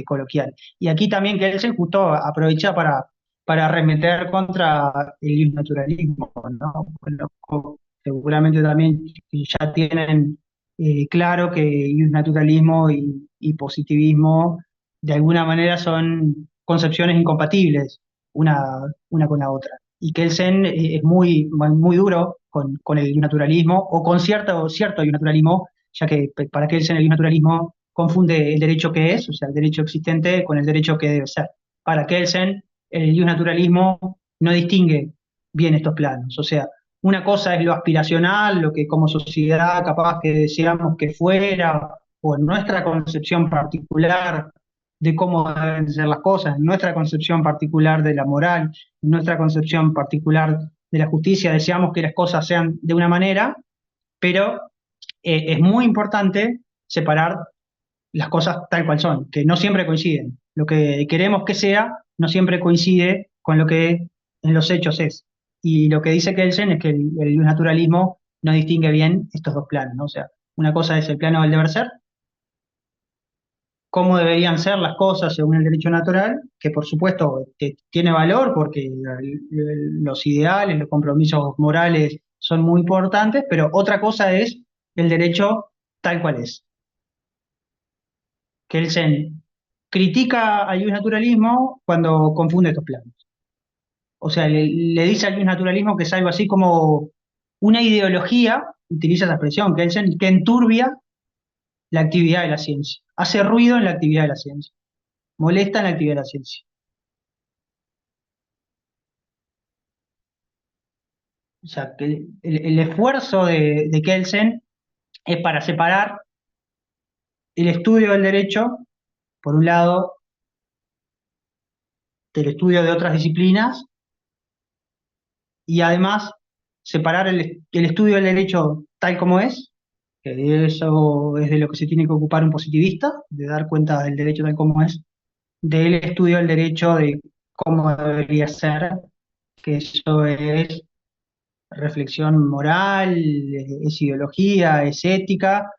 coloquial. Y aquí también Kelsen justo aprovecha para arremeter contra el naturalismo, ¿no? Bueno, seguramente también ya tienen claro que naturalismo y positivismo de alguna manera son concepciones incompatibles una, una con la otra. Y Kelsen es muy duro con el naturalismo o con cierto naturalismo, ya que para Kelsen el naturalismo confunde el derecho que es, o sea, el derecho existente con el derecho que debe ser. Para Kelsen el naturalismo no distingue bien estos planos, o sea, una cosa es lo aspiracional, lo que como sociedad capaz que deseamos que fuera, o en nuestra concepción particular de cómo deben ser las cosas, en nuestra concepción particular de la moral, en nuestra concepción particular de la justicia, deseamos que las cosas sean de una manera, pero es muy importante separar las cosas tal cual son, que no siempre coinciden. Lo que queremos que sea no siempre coincide con lo que en los hechos es. Y lo que dice Kelsen es que el naturalismo no distingue bien estos dos planos, ¿no? O sea, una cosa es el plano del deber ser, cómo deberían ser las cosas según el derecho natural, que por supuesto tiene valor porque los ideales, los compromisos morales son muy importantes, pero otra cosa es el derecho tal cual es. Kelsen critica al naturalismo cuando confunde estos planos. O sea, le dice al naturalismo que es algo así como una ideología, utiliza esa expresión, Kelsen, que enturbia la actividad de la ciencia, hace ruido en la actividad de la ciencia, molesta en la actividad de la ciencia. O sea, que el esfuerzo de Kelsen es para separar el estudio del derecho, por un lado, del estudio de otras disciplinas, y además separar el estudio del derecho tal como es, que eso es de lo que se tiene que ocupar un positivista, de dar cuenta del derecho tal como es, del estudio del derecho de cómo debería ser, que eso es reflexión moral, es ideología, es ética,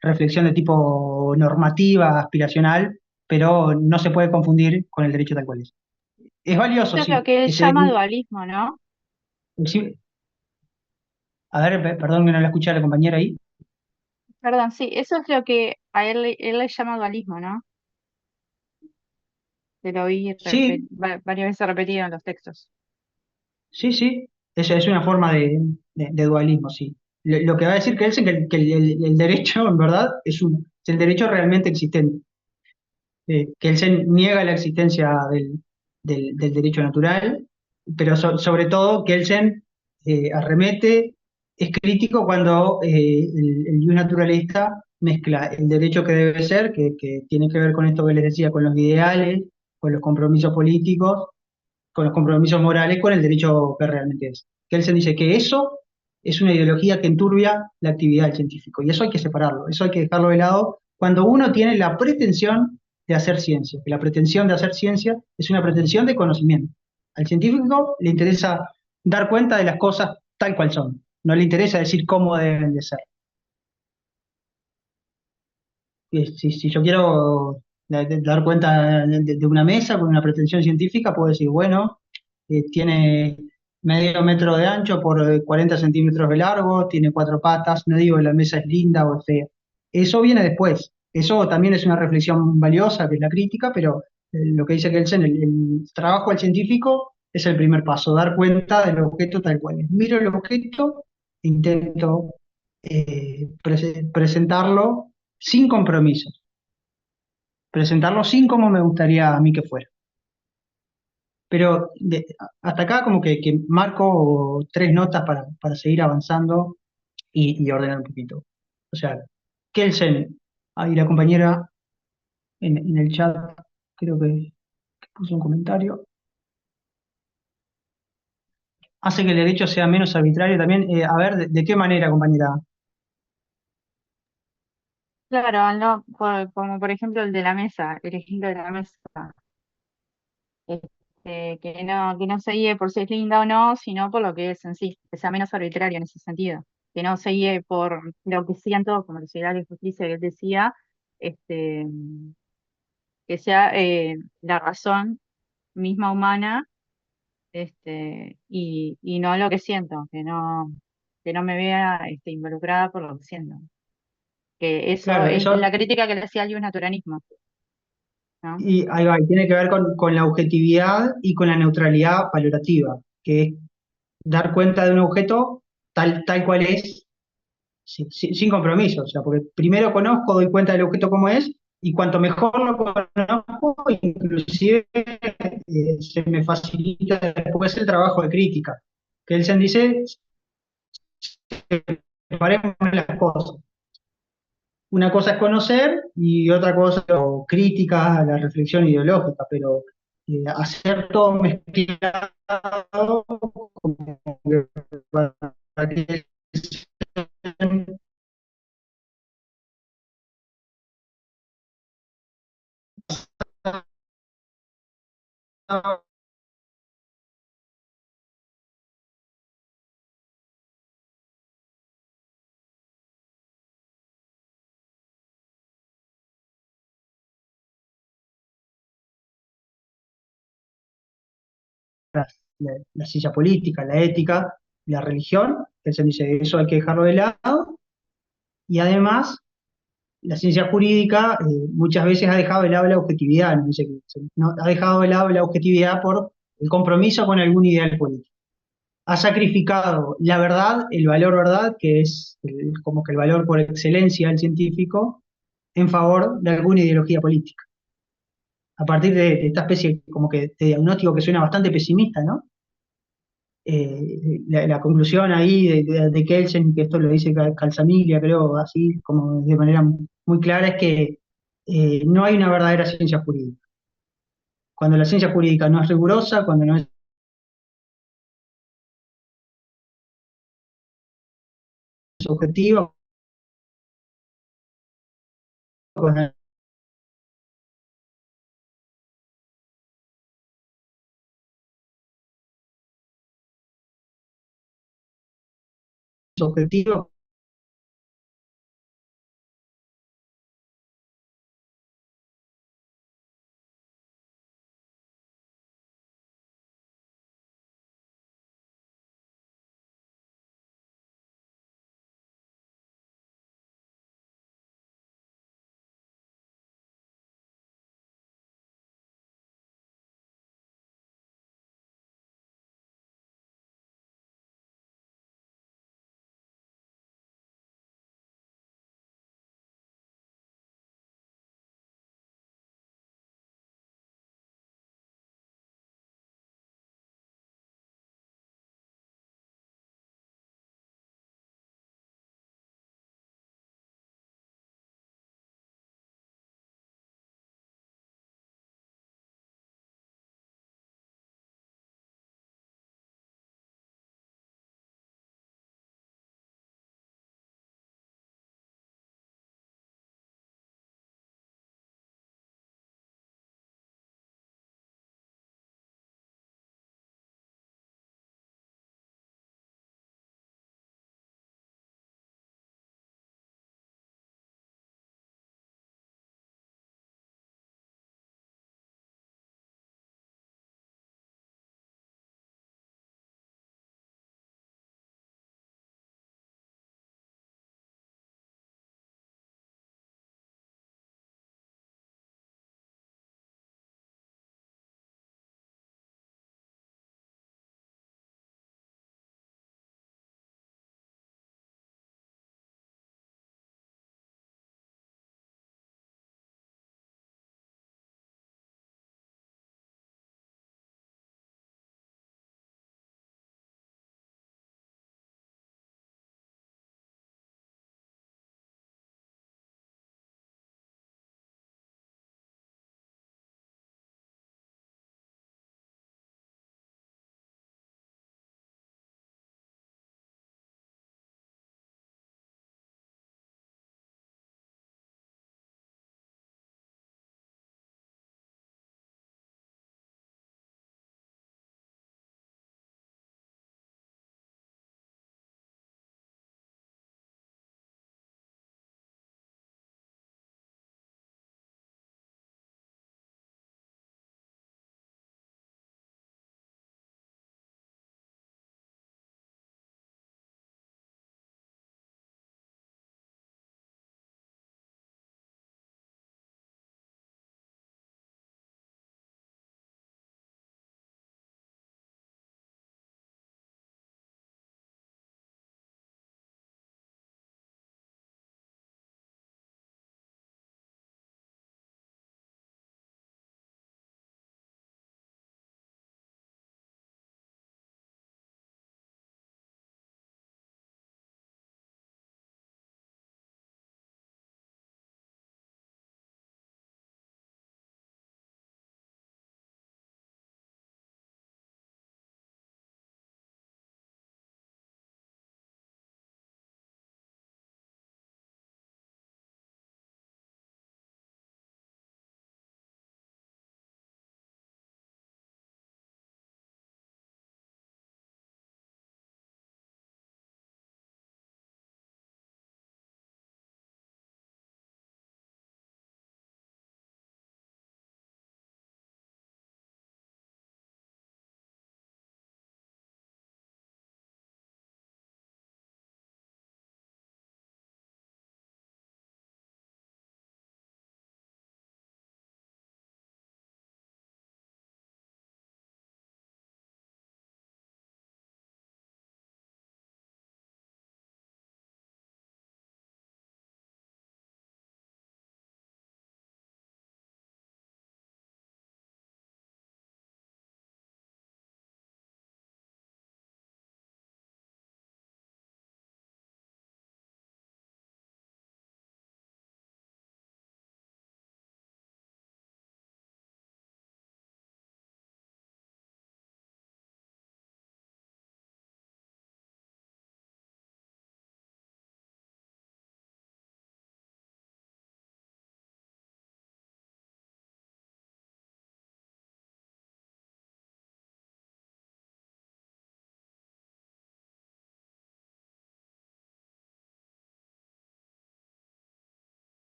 reflexión de tipo normativa, aspiracional, pero no se puede confundir con el derecho tal cual es. Es valioso, Eso es lo sí. que él llama dualismo, ¿no? Sí, a ver, perdón que no la escuché a la compañera ahí. Perdón, sí, eso es lo que a él le llama dualismo, ¿no? Te lo oí Sí, varias veces repetido en los textos. sí, es una forma de dualismo, sí. Lo que va a decir que es que el derecho, en verdad, es el derecho realmente existente. Que él se niega la existencia del derecho natural, pero sobre todo que Kelsen arremete, es crítico cuando el naturalista mezcla el derecho que debe ser, que tiene que ver con esto que les decía, con los ideales, con los compromisos políticos, con los compromisos morales, con el derecho que realmente es. Kelsen dice que eso es una ideología que enturbia la actividad del científico, y eso hay que separarlo, eso hay que dejarlo de lado cuando uno tiene la pretensión de hacer ciencia, que la pretensión de hacer ciencia es una pretensión de conocimiento. Al científico le interesa dar cuenta de las cosas tal cual son, no le interesa decir cómo deben de ser. Si yo quiero dar cuenta de una mesa con una pretensión científica, puedo decir, bueno, tiene medio metro de ancho por 40 centímetros de largo, tiene cuatro patas, no digo que la mesa es linda o es fea. Eso viene después. Eso también es una reflexión valiosa, que es la crítica, pero lo que dice Kelsen, el trabajo del científico es el primer paso, dar cuenta del objeto tal cual es. Miro el objeto, intento presentarlo sin compromisos, presentarlo sin como me gustaría a mí que fuera. Pero hasta acá como que marco tres notas para seguir avanzando y ordenar un poquito. O sea, Kelsen, ahí la compañera en el chat, creo que puso un comentario, hace que el derecho sea menos arbitrario también. A ver, ¿de qué manera, compañera? Claro, no, como por ejemplo el de la mesa, el ejemplo de la mesa, que no se guíe por si es linda o no, sino por lo que es en sí, que sea menos arbitrario en ese sentido, que no se guíe por lo que siento, como el secretario de Justicia que él decía, este, que sea la razón misma humana, y no lo que siento, que no me vea involucrada por lo que siento. Que eso Claro, es eso, la crítica que le hacía al naturalismo, ¿no? y ahí va, y tiene que ver con la objetividad y con la neutralidad valorativa, que es dar cuenta de un objeto tal cual es, sin compromiso. O sea, porque primero conozco, doy cuenta del objeto como es, y cuanto mejor lo conozco, inclusive se me facilita después el trabajo de crítica. Que él se dice, separemos las cosas. Una cosa es conocer y otra cosa o crítica a la reflexión ideológica, pero hacer todo mezclado como que para que la ciencia política, la ética, la religión, que se dice eso hay que dejarlo de lado, y además la ciencia jurídica muchas veces ha dejado de lado la objetividad, ¿no? Dice que no, ha dejado de lado la objetividad por el compromiso con algún ideal político. Ha sacrificado la verdad, el valor verdad, que es como que el valor por excelencia del científico, en favor de alguna ideología política. A partir de esta especie como que de diagnóstico que suena bastante pesimista, ¿no? La conclusión ahí de Kelsen, que esto lo dice Calzamiglia, creo, así como de manera muy clara, es que no hay una verdadera ciencia jurídica. Cuando la ciencia jurídica no es rigurosa, cuando no es objetiva, cuando no es objetiva,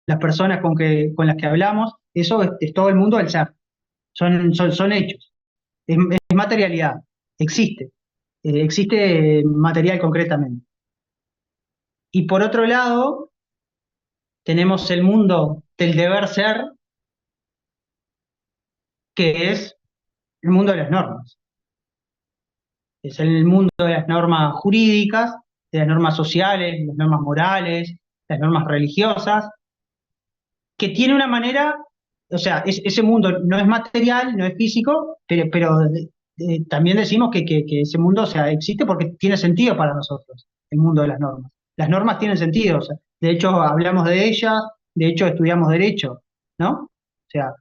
las personas con las que hablamos, eso es todo el mundo del ser. Son hechos, es materialidad, existe, existe material concretamente. Y por otro lado, tenemos el mundo del deber ser, que es el mundo de las normas. Es el mundo de las normas jurídicas, de las normas sociales, de las normas morales, de las normas religiosas, que tiene una manera, o sea, ese mundo no es material, no es físico, pero también decimos que ese mundo, o sea, existe porque tiene sentido para nosotros, el mundo de las normas. Las normas tienen sentido, o sea, de hecho hablamos de ellas, de hecho estudiamos derecho, ¿no? O sea,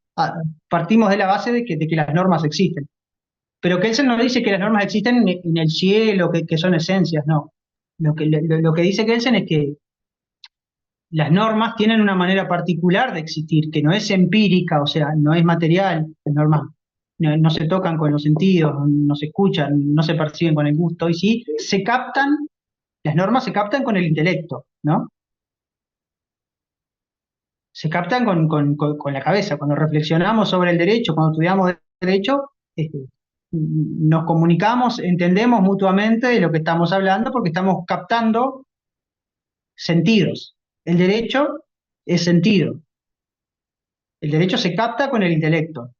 partimos de la base de que las normas existen. Pero Kelsen no dice que las normas existen en el cielo, que son esencias, no. Lo que dice Kelsen es que las normas tienen una manera particular de existir, que no es empírica, o sea, no es material. Las normas no se tocan con los sentidos, no se escuchan, no se perciben con el gusto, y sí se captan, las normas se captan con el intelecto, ¿no? Se captan con la cabeza. Cuando reflexionamos sobre el derecho, cuando estudiamos derecho, nos comunicamos, entendemos mutuamente de lo que estamos hablando porque estamos captando sentidos. El derecho es sentido. El derecho se capta con el intelecto.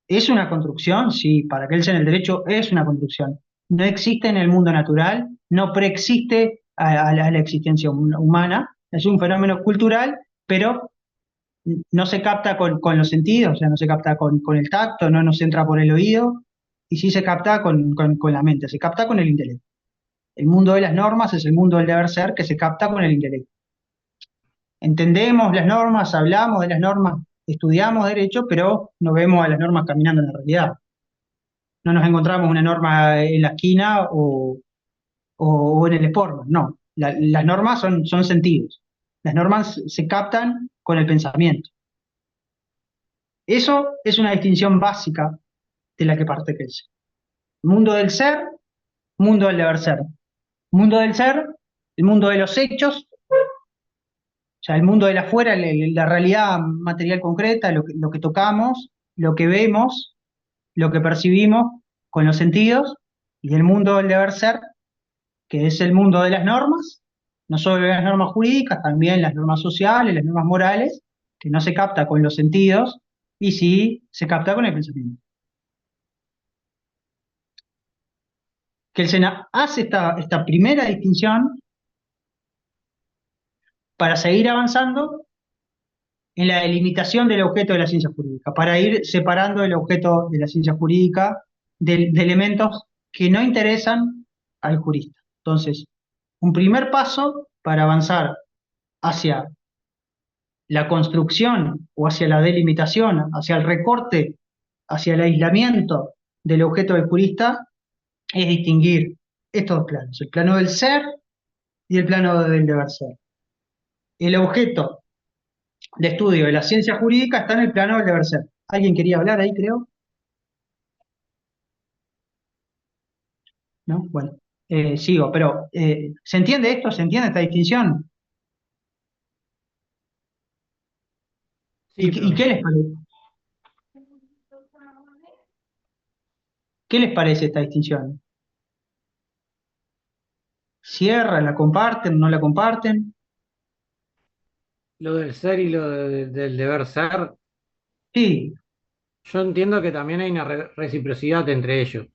¿Es una construcción? Sí, para Kelsen el derecho es una construcción. No existe en el mundo natural, no preexiste a la existencia humana, es un fenómeno cultural, pero no se capta con los sentidos, o sea, no se capta con el tacto, no nos entra por el oído, y sí se capta con la mente, se capta con el intelecto. El mundo de las normas es el mundo del deber ser que se capta con el intelecto. Entendemos las normas, hablamos de las normas, estudiamos derecho, pero no vemos a las normas caminando en la realidad. No nos encontramos una norma en la esquina o en el Sportman, no. Las normas son sentidos. Las normas se captan con el pensamiento. Eso es una distinción básica de la que parte Kelsen. Mundo del ser, mundo del deber ser. Mundo del ser, el mundo de los hechos, o sea, el mundo del afuera, la realidad material concreta, lo que tocamos, lo que vemos, lo que percibimos con los sentidos, y el mundo del deber ser, que es el mundo de las normas, no solo las normas jurídicas, también las normas sociales, las normas morales, que no se capta con los sentidos, y sí se capta con el pensamiento. Kelsen hace esta primera distinción para seguir avanzando en la delimitación del objeto de la ciencia jurídica, para ir separando el objeto de la ciencia jurídica de elementos que no interesan al jurista. Entonces, un primer paso para avanzar hacia la construcción o hacia la delimitación, hacia el recorte, hacia el aislamiento del objeto del jurista, es distinguir estos dos planos, el plano del ser y el plano del deber ser. El objeto de estudio de la ciencia jurídica está en el plano del deber ser. ¿Alguien quería hablar ahí, creo? ¿No? Bueno, sigo, pero ¿se entiende esto? ¿Se entiende esta distinción? Sí, ¿Y qué les parece? ¿Qué les parece esta distinción? ¿Cierran, la comparten, no la comparten? lo del ser y del deber ser, Sí, yo entiendo que también hay una reciprocidad entre ellos.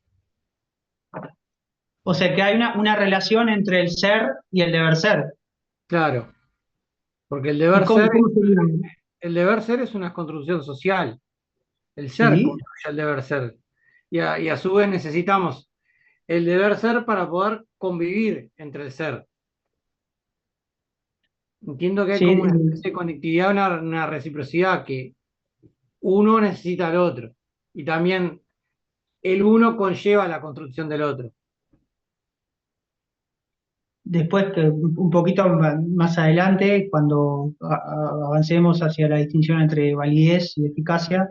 o sea que hay una relación entre el ser y el deber ser. Claro, porque ¿Y cómo sería? el deber ser es una construcción social. El ser Sí, construye el deber ser. Y a su vez necesitamos el deber ser para poder convivir entre el ser. Entiendo que hay sí, como una especie de conectividad, una reciprocidad que uno necesita al otro. Y también el uno conlleva la construcción del otro. después que un poquito más adelante, cuando avancemos hacia la distinción entre validez y eficacia,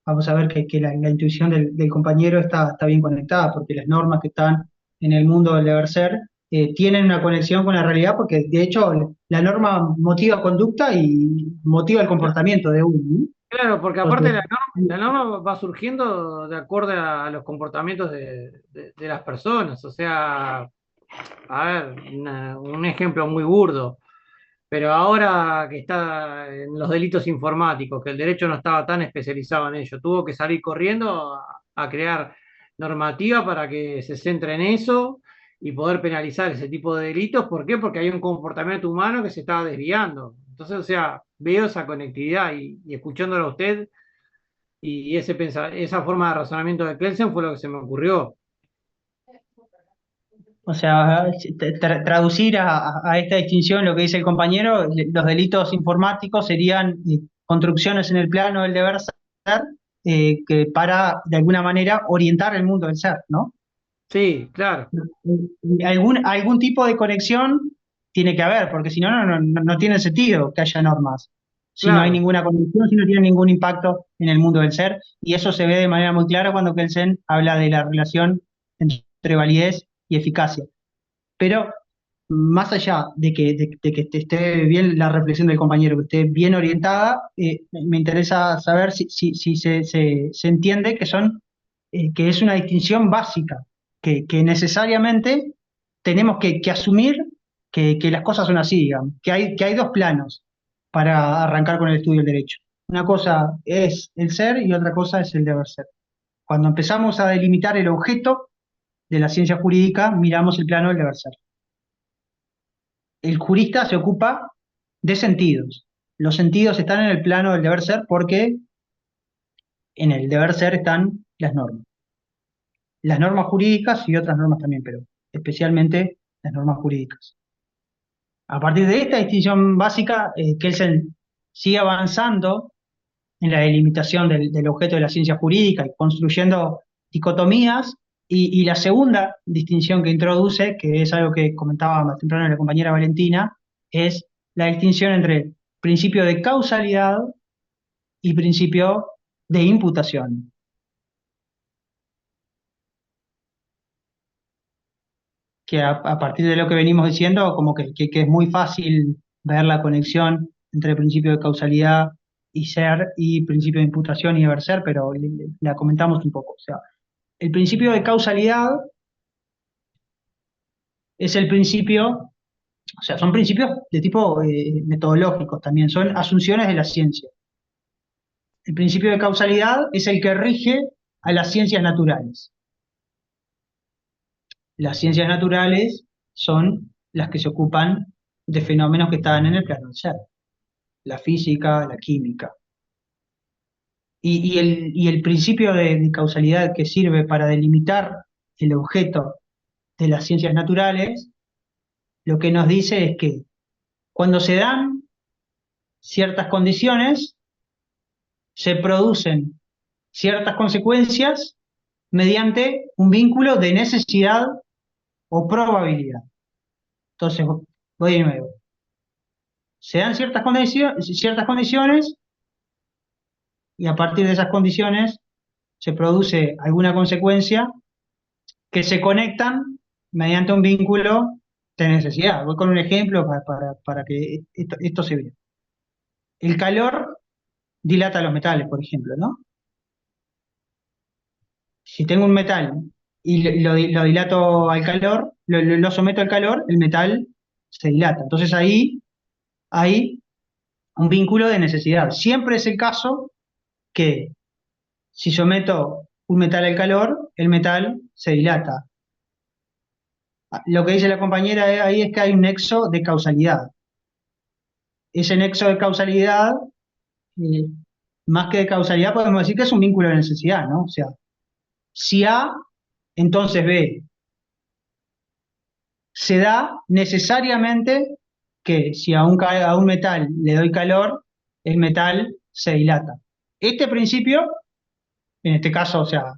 vamos a ver que la intuición del compañero está bien conectada, porque las normas que están en el mundo del deber ser tienen una conexión con la realidad, porque de hecho la norma motiva conducta y motiva el comportamiento de uno, ¿no? Claro, porque aparte Entonces, la norma va surgiendo de acuerdo a los comportamientos de las personas. O sea, a ver, un ejemplo muy burdo. Pero ahora que está en los delitos informáticos, que el derecho no estaba tan especializado en ello, tuvo que salir corriendo a crear normativa para que se centre en eso y poder penalizar ese tipo de delitos. ¿Por qué? Porque hay un comportamiento humano que se estaba desviando. Entonces, o sea, veo esa conectividad y escuchándolo a usted y esa forma de razonamiento de Kelsen fue lo que se me ocurrió. o sea, traducir a esta distinción lo que dice el compañero, los delitos informáticos serían construcciones en el plano del deber ser, que para, de alguna manera, orientar el mundo del ser, ¿no? Sí, claro, Algún tipo de conexión tiene que haber, porque si no, no tiene sentido que haya normas. Si no hay claro. ninguna conexión, si no tiene ningún impacto en el mundo del ser, y eso se ve de manera muy clara cuando Kelsen habla de la relación entre validez y eficacia. Pero más allá de que esté bien la reflexión del compañero, que esté bien orientada, me interesa saber si se entiende que es una distinción básica, que necesariamente tenemos que asumir que las cosas son así, digamos, que hay dos planos para arrancar con el estudio del derecho. Una cosa es el ser y otra cosa es el deber ser. Cuando empezamos a delimitar el objeto de la ciencia jurídica, miramos el plano del deber ser. El jurista se ocupa de sentidos. Los sentidos están en el plano del deber ser porque en el deber ser están las normas jurídicas y otras normas también, pero especialmente las normas jurídicas. A partir de esta distinción básica, Kelsen sigue avanzando en la delimitación del objeto de la ciencia jurídica y construyendo dicotomías. Y la segunda distinción que introduce, que es algo que comentaba más temprano la compañera Valentina, es la distinción entre principio de causalidad y principio de imputación. Que a partir de lo que venimos diciendo, como que es muy fácil ver la conexión entre el principio de causalidad y ser y principio de imputación y deber ser, pero la comentamos un poco. O sea, el principio de causalidad es el principio, o sea, son principios de tipo metodológicos también, son asunciones de la ciencia. El principio de causalidad es el que rige a las ciencias naturales. Las ciencias naturales son las que se ocupan de fenómenos que están en el plano del ser, la física, la química. Y el principio de causalidad que sirve para delimitar el objeto de las ciencias naturales, lo que nos dice es que cuando se dan ciertas condiciones, se producen ciertas consecuencias mediante un vínculo de necesidad o probabilidad. Entonces, voy de nuevo. Se dan ciertas condiciones y a partir de esas condiciones se produce alguna consecuencia que se conectan mediante un vínculo de necesidad. Voy con un ejemplo para que esto se vea. El calor dilata los metales, por ejemplo, ¿no? Si tengo un metal y lo dilato al calor, lo someto al calor, el metal se dilata. Entonces ahí hay un vínculo de necesidad. Siempre es el caso que si someto un metal al calor, el metal se dilata. Lo que dice la compañera ahí es que hay un nexo de causalidad. Ese nexo de causalidad, eh, más que de causalidad, podemos decir que es un vínculo de necesidad, ¿no? O sea, si A, entonces B. Se da necesariamente que si a un metal le doy calor, el metal se dilata. Este principio, en este caso, o sea,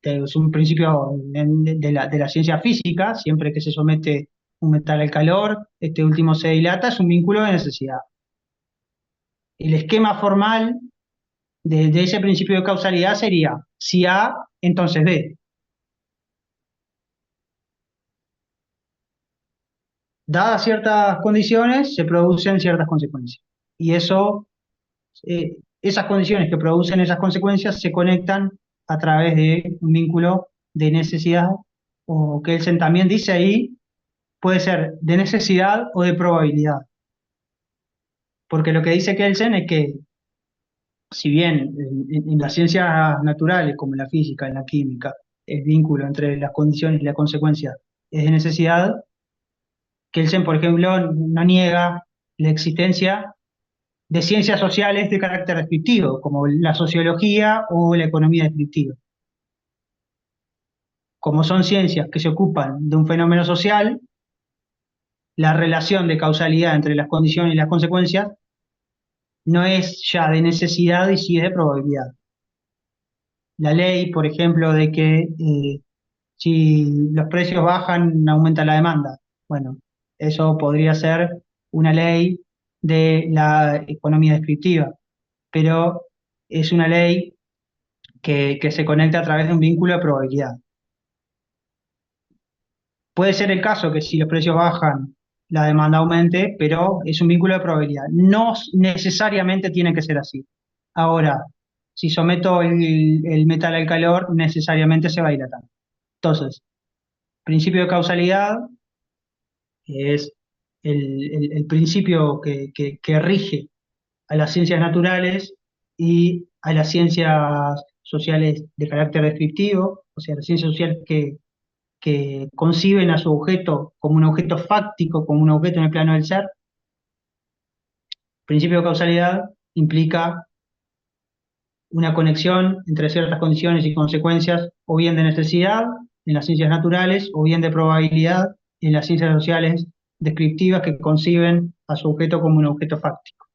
es un principio de la ciencia física, siempre que se somete un metal al calor, este último se dilata, es un vínculo de necesidad. El esquema formal de ese principio de causalidad sería, si A, entonces B. dadas ciertas condiciones, se producen ciertas consecuencias. Y esas condiciones que producen esas consecuencias se conectan a través de un vínculo de necesidad, o que Kelsen también dice ahí, puede ser de necesidad o de probabilidad. Porque lo que dice Kelsen es que, si bien en las ciencias naturales, como en la física, en la química, el vínculo entre las condiciones y la consecuencia es de necesidad, Kelsen, por ejemplo, no niega la existencia de ciencias sociales de carácter descriptivo, como la sociología o la economía descriptiva. Como son ciencias que se ocupan de un fenómeno social, la relación de causalidad entre las condiciones y las consecuencias no es ya de necesidad y sí de probabilidad. La ley, por ejemplo, de que si los precios bajan, aumenta la demanda. Bueno, eso podría ser una ley de la economía descriptiva, pero es una ley que se conecta a través de un vínculo de probabilidad. Puede ser el caso que si los precios bajan, la demanda aumente, pero es un vínculo de probabilidad. No necesariamente tiene que ser así. Ahora, si someto el metal al calor, necesariamente se va a dilatar. Entonces, principio de causalidad es el principio que rige a las ciencias naturales y a las ciencias sociales de carácter descriptivo, o sea, las ciencias sociales que conciben a su objeto como un objeto fáctico, como un objeto en el plano del ser. Principio de causalidad implica una conexión entre ciertas condiciones y consecuencias, o bien de necesidad en las ciencias naturales, o bien de probabilidad en las ciencias sociales descriptivas, que conciben a su objeto como un objeto fáctico,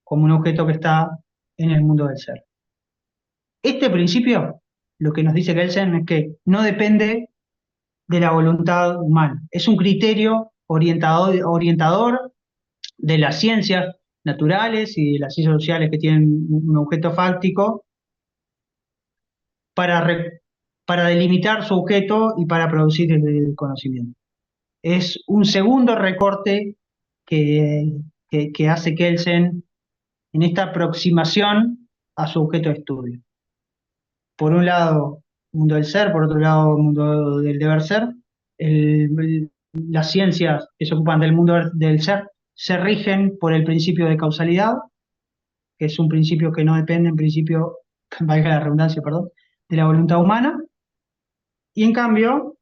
como un objeto que está en el mundo del ser. Este principio, lo que nos dice Kelsen es que no depende de la voluntad humana. Es un criterio orientador de las ciencias naturales y de las ciencias sociales que tienen un objeto fáctico para delimitar su objeto y para producir el conocimiento. Es un segundo recorte que hace Kelsen en esta aproximación a su objeto de estudio. Por un lado, mundo del ser, por otro lado, mundo del deber ser. Las ciencias que se ocupan del mundo del ser se rigen por el principio de causalidad, que es un principio que no depende, en principio, valga la redundancia, perdón, de la voluntad humana. Y en cambio,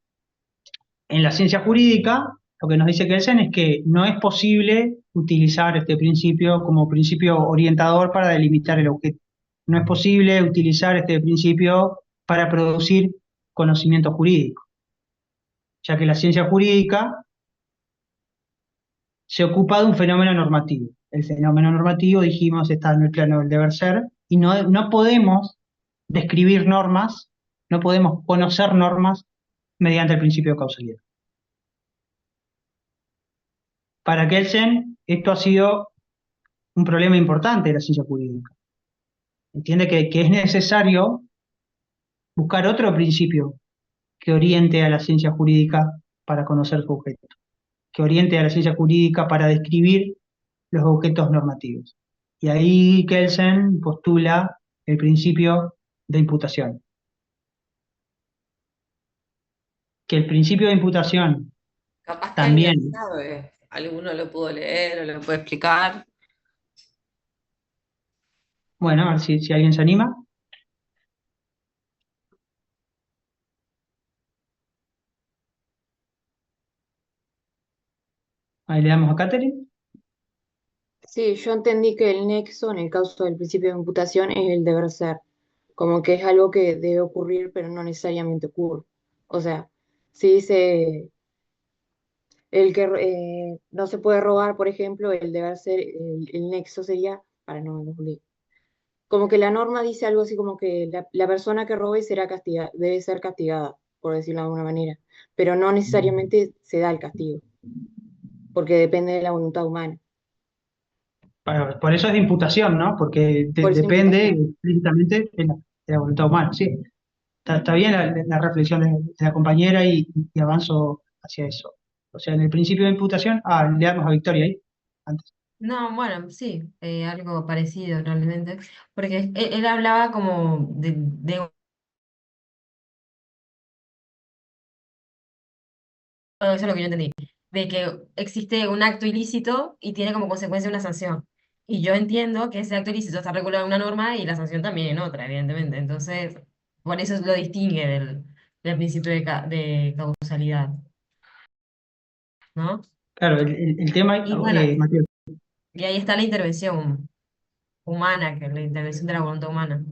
en la ciencia jurídica, lo que nos dice Kelsen es que no es posible utilizar este principio como principio orientador para delimitar el objeto. No es posible utilizar este principio para producir conocimiento jurídico, ya que la ciencia jurídica se ocupa de un fenómeno normativo. El fenómeno normativo, dijimos, está en el plano del deber ser, y no podemos describir normas, no podemos conocer normas mediante el principio de causalidad. Para Kelsen, esto ha sido un problema importante de la ciencia jurídica. Entiende que es necesario buscar otro principio que oriente a la ciencia jurídica para conocer su objeto, que oriente a la ciencia jurídica para describir los objetos normativos. Y ahí Kelsen postula el principio de imputación. Que el principio de imputación Capaz que también, alguien sabe, alguno lo pudo leer o lo puede explicar. bueno, a ver si alguien se anima. Ahí le damos a Catherine. Sí, yo entendí que el nexo en el caso del principio de imputación es el deber ser, como que es algo que debe ocurrir, pero no necesariamente ocurre. O sea, si dice el que no se puede robar, por ejemplo, el deber ser, el nexo sería, para no confundir, como que la norma dice algo así como que la persona que robe será castigada, debe ser castigada, por decirlo de alguna manera, pero no necesariamente se da el castigo, porque depende de la voluntad humana. Por eso es de imputación, ¿no? Porque Por eso depende imputación. explícitamente de la voluntad humana, sí. Está bien la reflexión de la compañera y avanzo hacia eso. O sea, en el principio de imputación, le damos a Victoria ahí, antes. No, bueno, sí, algo parecido realmente, porque él hablaba como eso es lo que yo entendí, de que existe un acto ilícito y tiene como consecuencia una sanción. Y yo entiendo que ese acto ilícito está regulado en una norma y la sanción también en otra, evidentemente. Entonces, por eso lo distingue del principio de causalidad, ¿no? Claro, el tema, Y bueno, Mateo, y ahí está la intervención humana, que es la intervención de la voluntad humana.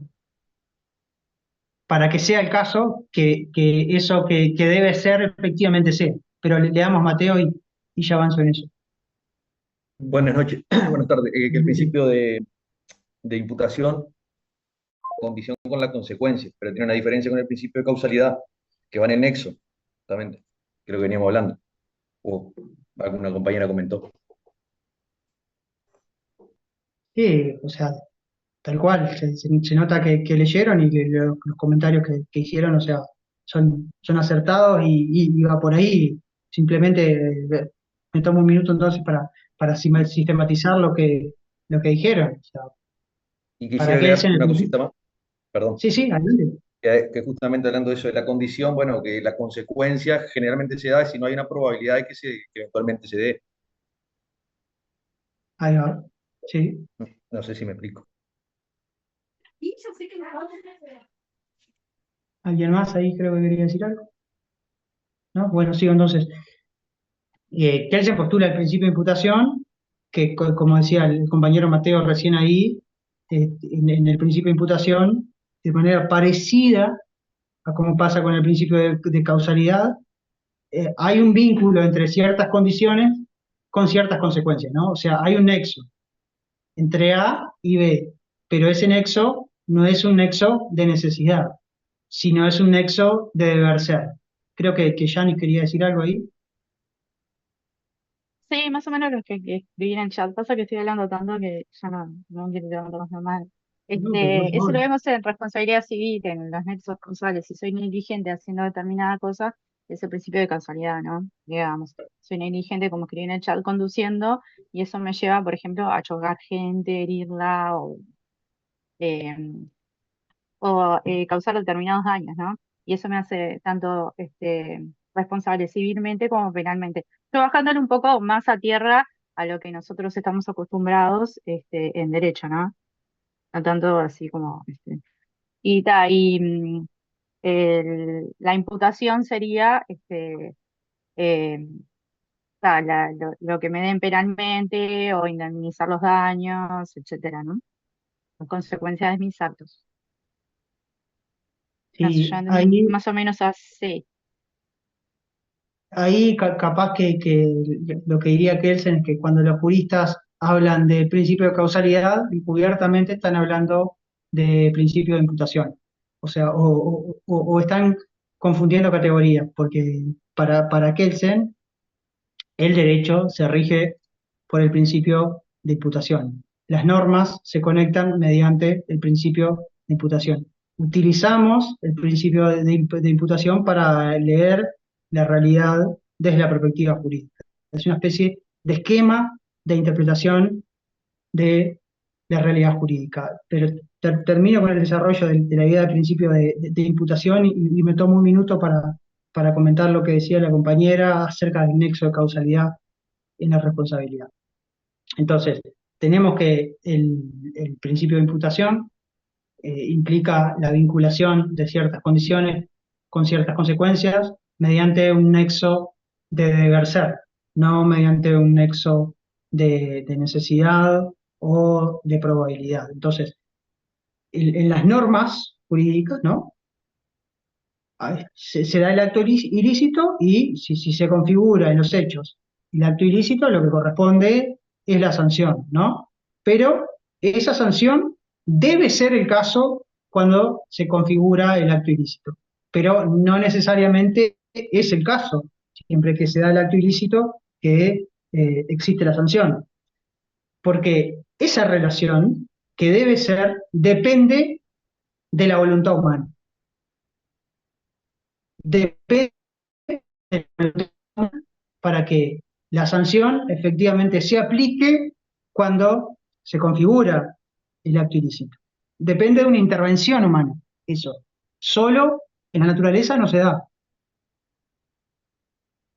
para que sea el caso, que eso que debe ser efectivamente sea. Pero le damos Mateo y ya avanzo en eso. Buenas noches, buenas tardes. Que el principio de imputación condición con la consecuencia, pero tiene una diferencia con el principio de causalidad, que van en nexo, justamente, que lo que veníamos hablando, o alguna compañera comentó. Sí, o sea, tal cual, se nota que leyeron y que los comentarios que hicieron, o sea, son acertados y va por ahí. Simplemente me tomo un minuto entonces para sistematizar lo que dijeron. O sea, Y para quisiera que agregar una cosita más, perdón, Sí, sí, adelante. que justamente hablando de eso de la condición, bueno, que la consecuencia generalmente se da si no hay una probabilidad de que eventualmente se dé. Ahí va. Sí. No sé si me explico. ¿Alguien más ahí creo que quería decir algo? ¿No? Bueno, sigo entonces. Que él se postula el principio de imputación, que como decía el compañero Mateo recién ahí, en el principio de imputación, de manera parecida a como pasa con el principio de causalidad, hay un vínculo entre ciertas condiciones con ciertas consecuencias, ¿no? O sea, hay un nexo entre A y B, pero ese nexo no es un nexo de necesidad, sino es un nexo de deber ser. Creo que Yanni quería decir algo ahí. Sí, más o menos lo que escribí en el chat. Pasa que estoy hablando tanto que ya no quiero levantar más normal. No, pero por Eso lo favor. vemos en responsabilidad civil, en los nexos causales. Si soy negligente haciendo determinada cosa, es el principio de causalidad, ¿no? Digamos, soy negligente, como escribí en el chat, conduciendo, y eso me lleva, por ejemplo, a chocar gente, herirla eh, causar determinados daños, ¿no? Y eso me hace tanto responsable civilmente como penalmente. Trabajándole un poco más a tierra a lo que nosotros estamos acostumbrados en derecho, ¿no? No tanto así como. La imputación sería eh, lo que me den penalmente o indemnizar los daños, etcétera, ¿no? Las consecuencias de mis actos. No sé, yo Sí, entendí ahí, más o menos así. ahí capaz que lo que diría Kelsen es que cuando los juristas hablan de principio de causalidad, encubiertamente están hablando de principio de imputación. O sea, o están confundiendo categorías, porque para Kelsen el derecho se rige por el principio de imputación. Las normas se conectan mediante el principio de imputación. Utilizamos el principio de imputación para leer la realidad desde la perspectiva jurídica. Es una especie de esquema de interpretación de la realidad jurídica. Pero termino con el desarrollo de la idea del principio de imputación y me tomo un minuto para comentar lo que decía la compañera acerca del nexo de causalidad en la responsabilidad. Entonces, tenemos que el principio de imputación implica la vinculación de ciertas condiciones con ciertas consecuencias mediante un nexo de deber ser, no mediante un nexo de necesidad o de probabilidad. Entonces, en las normas jurídicas, ¿no? Se da el acto ilícito y si se configura en los hechos el acto ilícito, lo que corresponde es la sanción, ¿no? Pero esa sanción debe ser el caso cuando se configura el acto ilícito, pero no necesariamente es el caso, siempre que se da el acto ilícito que existe la sanción, porque esa relación que debe ser depende de la voluntad humana, depende para que la sanción efectivamente se aplique cuando se configura el acto ilícito. Depende de una intervención humana, eso. Solo en la naturaleza no se da.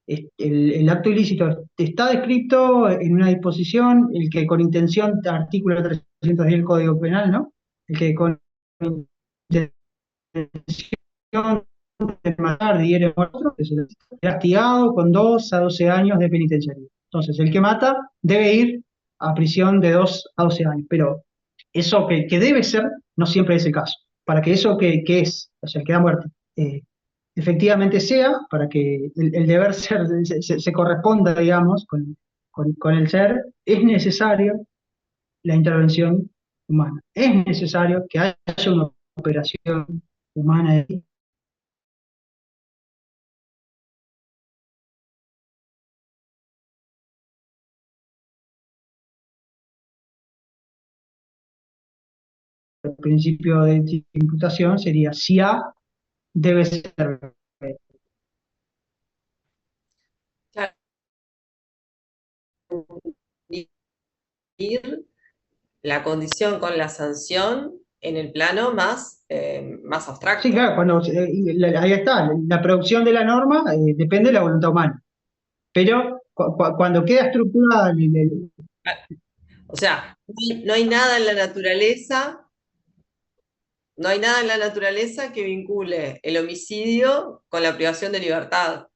El acto ilícito está descrito en una disposición, el que con intención, artículo 310 del Código Penal, ¿no? El que con intención de matar, de hiere a otro, es castigado con 2 a 12 años de penitenciaría. Entonces, el que mata debe ir a prisión de 2 a 12 años, pero eso que debe ser no siempre es el caso. Para que eso que es, o sea, el que da muerte, efectivamente sea, para que el deber ser se corresponda, digamos, con el ser, es necesario la intervención humana. Es necesario que haya una operación humana ahí. El principio de imputación sería si A debe ser Claro, ir la condición con la sanción en el plano más Sí, abstracto. claro, ahí está, la producción de la norma depende de la voluntad humana, pero cuando queda estructurada O sea, no hay nada en la naturaleza, no hay nada en la naturaleza que vincule el homicidio con la privación de libertad.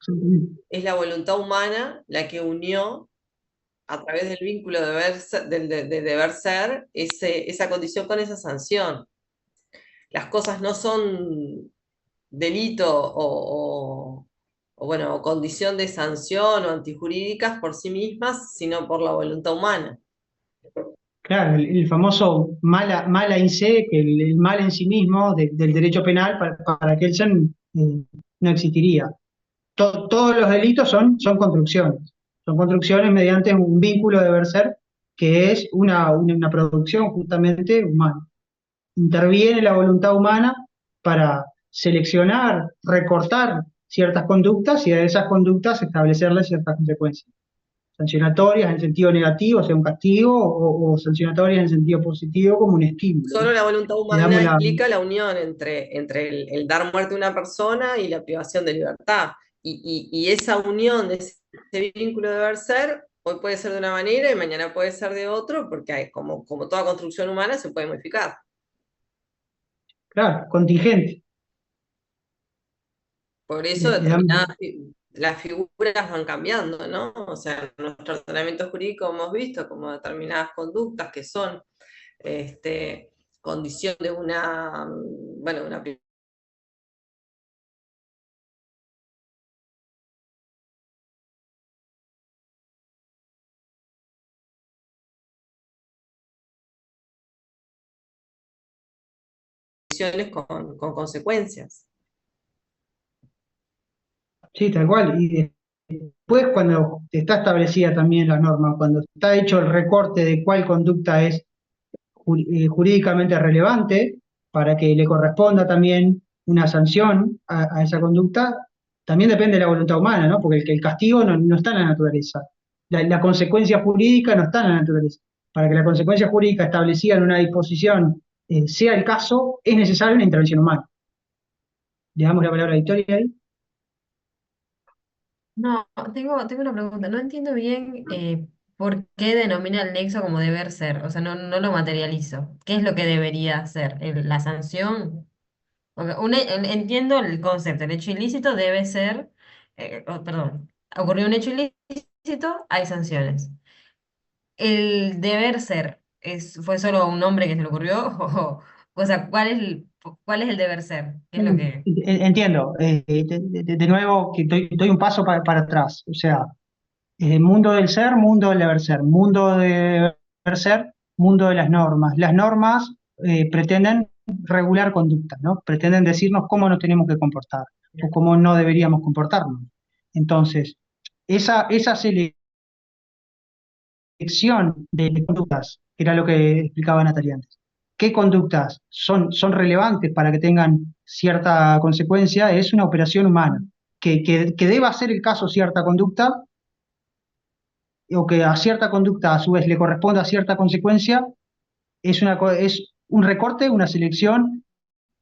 Es la voluntad humana la que unió a través del vínculo de deber ser esa condición con esa sanción. Las cosas no son delito bueno, o condición de sanción o antijurídicas por sí mismas, sino por la voluntad humana. claro, el famoso mala in se, que el mal en sí mismo del derecho penal para Kelsen no existiría. Todos los delitos son construcciones mediante un vínculo de deber ser que es una producción justamente humana. Interviene la voluntad humana para seleccionar, recortar ciertas conductas y a esas conductas establecerles ciertas consecuencias. Sancionatorias en el sentido negativo, o sea, un castigo, o sancionatorias en el sentido positivo como un estímulo, ¿no? Solo la voluntad Le damos humana la, explica la unión entre el dar muerte a una persona y la privación de libertad. Y esa unión de ese vínculo de deber ser, hoy puede ser de una manera y mañana puede ser de otro, porque como toda construcción humana se puede modificar. claro, contingente. Por eso Le damos, las figuras van cambiando, ¿no? O sea, en nuestro ordenamiento jurídico hemos visto como determinadas conductas que son condición de bueno, una prisiones con consecuencias. sí, tal cual. Y después, cuando está establecida también la norma, cuando está hecho el recorte de cuál conducta es jurídicamente relevante para que le corresponda también una sanción a esa conducta, también depende de la voluntad humana, ¿no? Porque el castigo no está en la naturaleza. La consecuencia jurídica no está en la naturaleza. Para que la consecuencia jurídica establecida en una disposición sea el caso, es necesaria una intervención humana. Le damos la palabra a Victoria ahí. No, tengo una pregunta. No entiendo bien por qué denomina el nexo como deber ser. O sea, no lo materializo. ¿Qué es lo que debería ser? ¿La sanción? Porque entiendo el concepto. El hecho ilícito debe ser, perdón, ocurrió un hecho ilícito, hay sanciones. ¿El deber ser fue solo un nombre que se le ocurrió? O sea, ¿cuál es el deber ser? ¿Qué es lo que... Entiendo. De nuevo, que doy un paso para atrás. O sea, mundo del ser, mundo del deber ser. Mundo de deber ser, mundo de las normas. Las normas pretenden regular conductas, ¿no? Pretenden decirnos cómo nos tenemos que comportar o cómo no deberíamos comportarnos. Entonces, esa selección de conductas, que era lo que explicaba Natalia antes. ¿Qué conductas son relevantes para que tengan cierta consecuencia? Es una operación humana. Que deba ser el caso cierta conducta, o que a cierta conducta a su vez le corresponda cierta consecuencia, es un recorte, una selección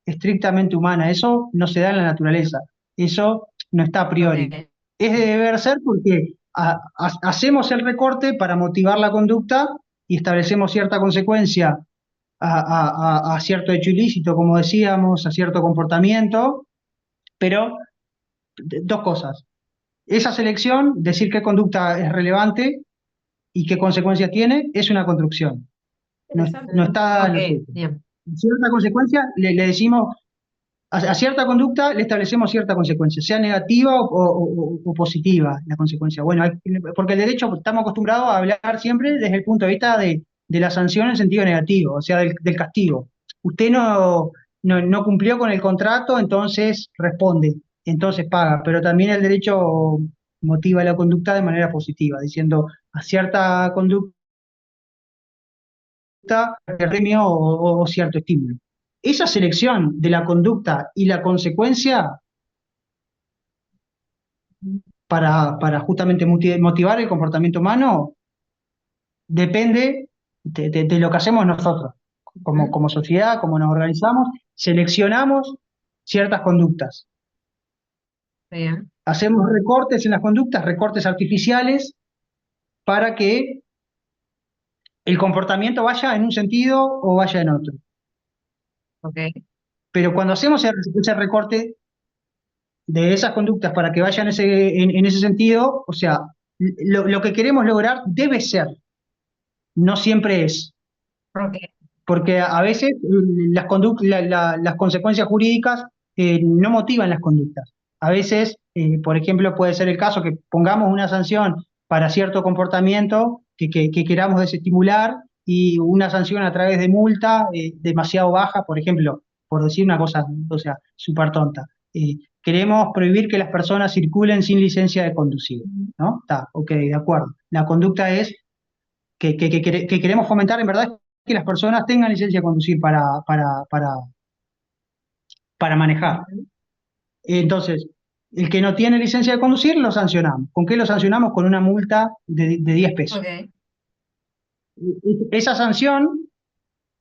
estrictamente humana. Eso no se da en la naturaleza. Eso no está a priori. Ok, Es de deber ser porque hacemos el recorte para motivar la conducta y establecemos cierta consecuencia a cierto hecho ilícito, como decíamos, a cierto comportamiento, pero dos cosas. Esa selección, decir qué conducta es relevante y qué consecuencias tiene, es una construcción. No está en ok, nosotros. bien. Cierta consecuencia le decimos, a cierta conducta le establecemos cierta consecuencia, sea negativa o positiva la consecuencia. Bueno, porque el derecho estamos acostumbrados a hablar siempre desde el punto de vista de la sanción en sentido negativo, o sea, del castigo. Usted no cumplió con el contrato, entonces responde, entonces paga, pero también el derecho motiva la conducta de manera positiva, diciendo a cierta conducta premio o cierto estímulo. Esa selección de la conducta y la consecuencia para justamente motivar el comportamiento humano depende de lo que hacemos nosotros, como sociedad, como nos organizamos, seleccionamos ciertas conductas. Bien. Hacemos recortes en las conductas, recortes artificiales, para que el comportamiento vaya en un sentido o vaya en otro. Ok. Pero cuando hacemos ese recorte de esas conductas para que vayan en ese sentido, o sea, lo que queremos lograr debe ser, no siempre es, Ok. porque a veces las consecuencias jurídicas no motivan las conductas. A veces, por ejemplo, puede ser el caso que pongamos una sanción para cierto comportamiento que queramos desestimular y una sanción a través de multa demasiado baja, por ejemplo, por decir una cosa, o sea, súper tonta. Queremos prohibir que las personas circulen sin licencia de conducir, ¿no? Está, ok, de acuerdo. La conducta es que queremos fomentar en verdad que las personas tengan licencia de conducir para manejar. Entonces, el que no tiene licencia de conducir lo sancionamos. ¿Con qué lo sancionamos? Con una multa de 10 pesos. Ok. Esa sanción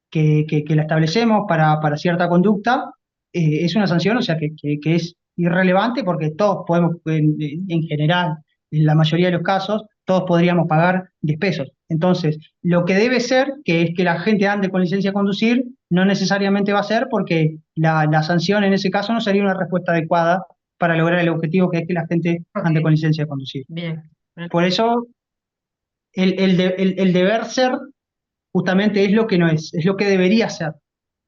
que la establecemos para cierta conducta es una sanción, o sea, que es irrelevante porque todos podemos, en general, en la mayoría de los casos, todos podríamos pagar 10 pesos. Entonces, lo que debe ser, que es que la gente ande con licencia de conducir, no necesariamente va a ser porque la sanción en ese caso no sería una respuesta adecuada para lograr el objetivo que es que la gente ande con Ok. licencia de conducir. Bien. Por eso, el deber ser justamente es lo que no es lo que debería ser,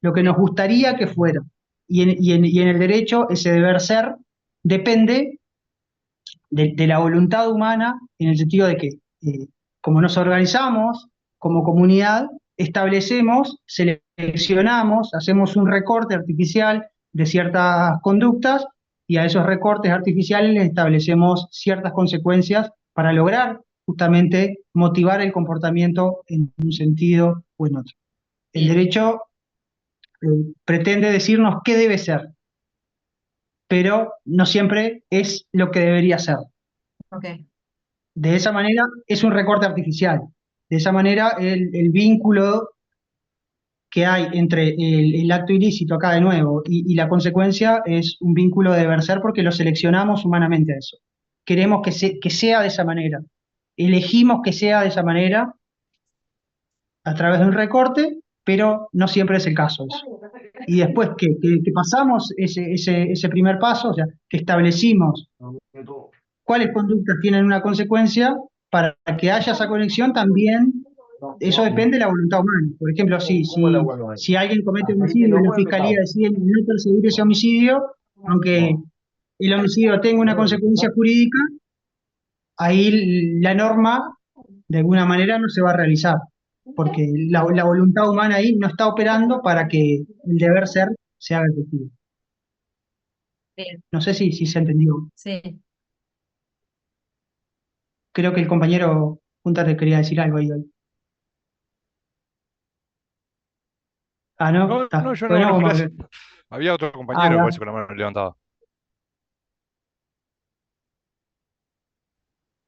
lo que nos gustaría que fuera. Y en el derecho ese deber ser depende de la voluntad humana en el sentido de que como nos organizamos como comunidad, establecemos, seleccionamos, hacemos un recorte artificial de ciertas conductas y a esos recortes artificiales les establecemos ciertas consecuencias para lograr justamente motivar el comportamiento en un sentido o en otro. El Bien. derecho pretende decirnos qué debe ser, pero no siempre es lo que debería ser. Ok. De esa manera es un recorte artificial. De esa manera el vínculo que hay entre el acto ilícito acá de nuevo y la consecuencia es un vínculo de deber ser porque lo seleccionamos humanamente a eso. Queremos que sea de esa manera. Elegimos que sea de esa manera a través de un recorte, pero no siempre es el caso eso. Y después que pasamos ese primer paso, o sea, que establecimos cuáles conductas tienen una consecuencia, para que haya esa conexión también, eso depende de la voluntad humana. Por ejemplo, si alguien comete homicidio y la fiscalía decide no perseguir ese homicidio, aunque el homicidio tenga una consecuencia jurídica, ahí la norma de alguna manera no se va a realizar, porque la voluntad humana ahí no está operando para que el deber ser se haga efectivo. Bien. No sé si se entendió. Sí. Creo que el compañero Junta le quería decir algo ahí hoy. Ah, ¿no? No, Está. no, yo no, Bueno, no, vamos a gracias. ver. Había otro Ah, compañero, me ya. parece, con la mano levantada.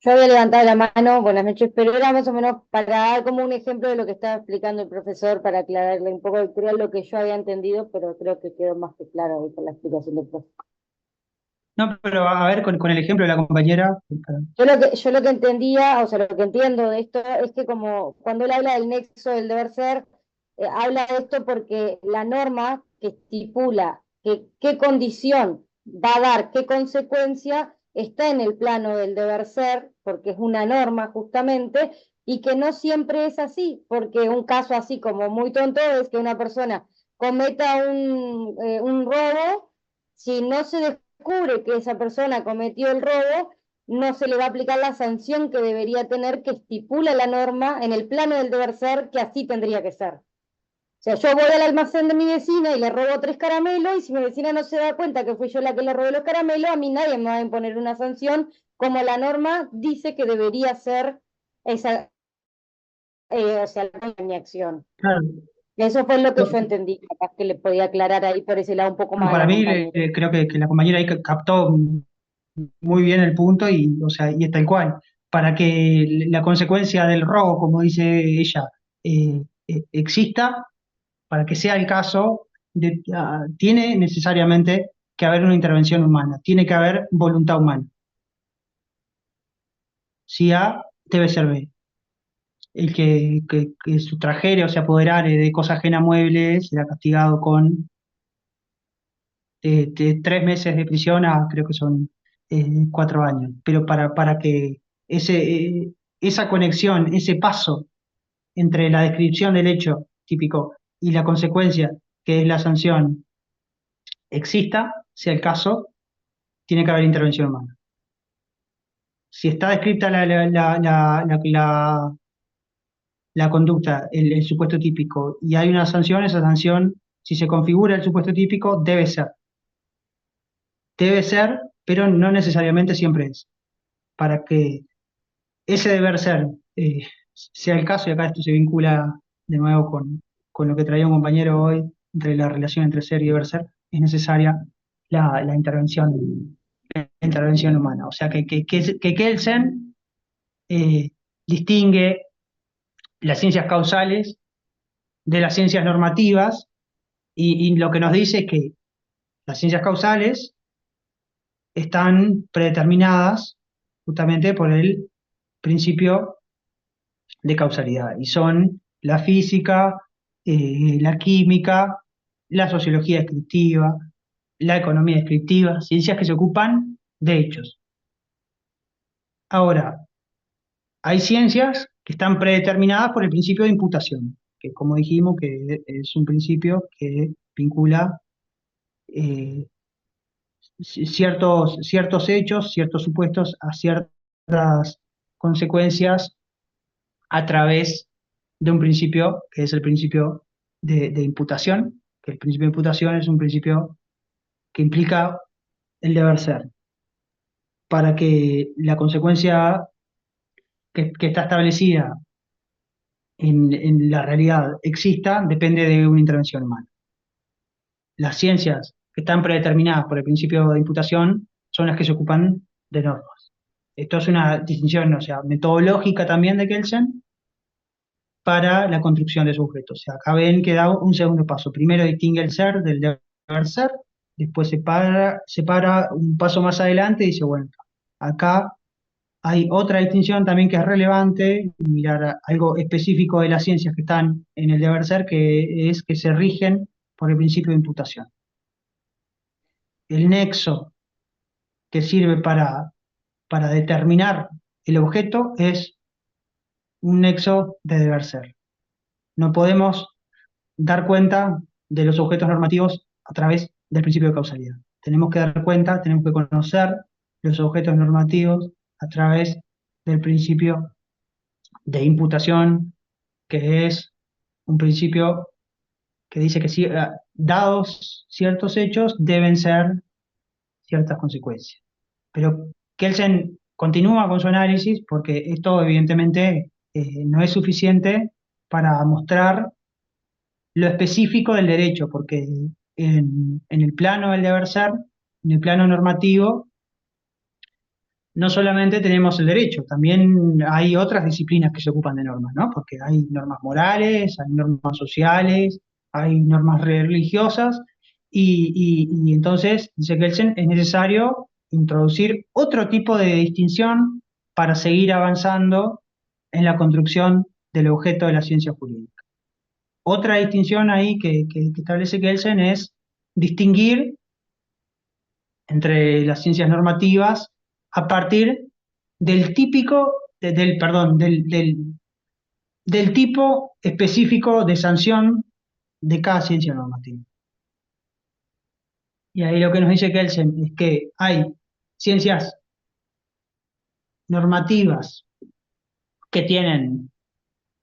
Yo había levantado la mano, buenas noches, pero era más o menos para dar como un ejemplo de lo que estaba explicando el profesor, para aclararle un poco, creo lo que yo había entendido, pero creo que quedó más que claro ahí con la explicación del profesor. No, pero a ver, con el ejemplo de la compañera, Yo lo que entendía, o sea, lo que entiendo de esto es que como cuando él habla del nexo del deber ser, habla de esto porque la norma que estipula que qué condición va a dar qué consecuencia está en el plano del deber ser, porque es una norma justamente, y que no siempre es así, porque un caso así como muy tonto es que una persona cometa un robo, si no se descubre que esa persona cometió el robo, no se le va a aplicar la sanción que debería tener, que estipula la norma en el plano del deber ser, que así tendría que ser. O sea, yo voy al almacén de mi vecina y le robo 3 caramelos, y si mi vecina no se da cuenta que fui yo la que le robé los caramelos, a mí nadie me va a imponer una sanción como la norma dice que debería ser esa, o sea, mi acción. claro. Eso fue lo que Yo- yo entendí, capaz que le podía aclarar ahí por ese lado un poco bueno, más a para la mí compañera. creo que la compañera ahí captó muy bien el punto y, o sea, y es tal cual. Para que la consecuencia del robo, como dice ella, exista, para que sea el caso, tiene necesariamente que haber una intervención humana, tiene que haber voluntad humana. Si A, debe ser B. El que sustrajere o se apoderare de cosa ajena a muebles será castigado con de 3 meses de prisión a creo que son 4 años. Pero para que esa conexión, ese paso entre la descripción del hecho típico y la consecuencia, que es la sanción, exista, sea el caso, tiene que haber intervención humana. Si está descrita la conducta, el supuesto típico, y hay una sanción, esa sanción, si se configura el supuesto típico, debe ser. Debe ser, pero no necesariamente siempre es. Para que ese deber ser sea el caso, y acá esto se vincula de nuevo con lo que traía un compañero hoy, entre la relación entre ser y deber ser, es necesaria la intervención humana. O sea, que Kelsen distingue las ciencias causales de las ciencias normativas, y lo que nos dice es que las ciencias causales están predeterminadas justamente por el principio de causalidad, y son la física, la química, la sociología descriptiva, la economía descriptiva, ciencias que se ocupan de hechos. Ahora, hay ciencias que están predeterminadas por el principio de imputación, que como dijimos que es un principio que vincula eh, ciertos hechos, ciertos supuestos a ciertas consecuencias a través de un principio que es el principio de imputación, que el principio de imputación es un principio que implica el deber ser. Para que la consecuencia que está establecida en la realidad exista, depende de una intervención humana. Las ciencias que están predeterminadas por el principio de imputación son las que se ocupan de normas. Esto es una distinción, o sea, metodológica también de Kelsen para la construcción de sujetos. O sea, acá ven que da un segundo paso. Primero distingue el ser del deber ser, después separa un paso más adelante y dice, bueno, acá hay otra distinción también que es relevante, mirar algo específico de las ciencias que están en el deber ser, que es que se rigen por el principio de imputación. El nexo que sirve para determinar el objeto es un nexo de deber ser. No podemos dar cuenta de los objetos normativos a través del principio de causalidad. Tenemos que dar cuenta, tenemos que conocer los objetos normativos a través del principio de imputación, que es un principio que dice que dados ciertos hechos deben ser ciertas consecuencias. Pero Kelsen continúa con su análisis porque esto evidentemente no es suficiente para mostrar lo específico del derecho, porque en el plano del deber ser, en el plano normativo, no solamente tenemos el derecho, también hay otras disciplinas que se ocupan de normas, ¿no? Porque hay normas morales, hay normas sociales, hay normas religiosas, y entonces, dice Kelsen, es necesario introducir otro tipo de distinción para seguir avanzando en la construcción del objeto de la ciencia jurídica. Otra distinción ahí que establece Kelsen es distinguir entre las ciencias normativas a partir del típico, perdón, del tipo específico de sanción de cada ciencia normativa. Y ahí lo que nos dice Kelsen es que hay ciencias normativas que tienen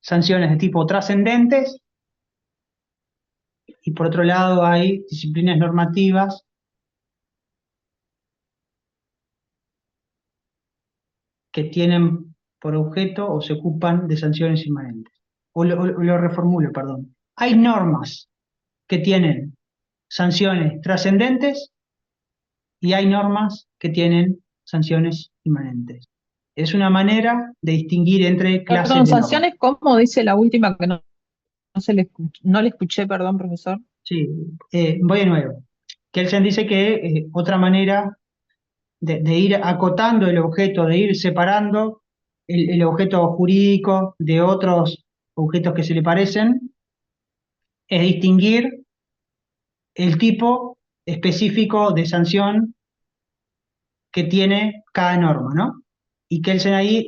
sanciones de tipo trascendentes, y por otro lado hay disciplinas normativas que tienen por objeto o se ocupan de sanciones inmanentes. O lo reformulo, perdón. Hay normas que tienen sanciones trascendentes y hay normas que tienen sanciones inmanentes. Es una manera de distinguir entre clases Perdón, de normas. sanciones, ¿cómo dice la última que no le escuché, perdón, profesor? Sí, voy de nuevo. Kelsen dice que otra manera de ir acotando el objeto, de ir separando el objeto jurídico de otros objetos que se le parecen, es distinguir el tipo específico de sanción que tiene cada norma, ¿no? Y Kelsen ahí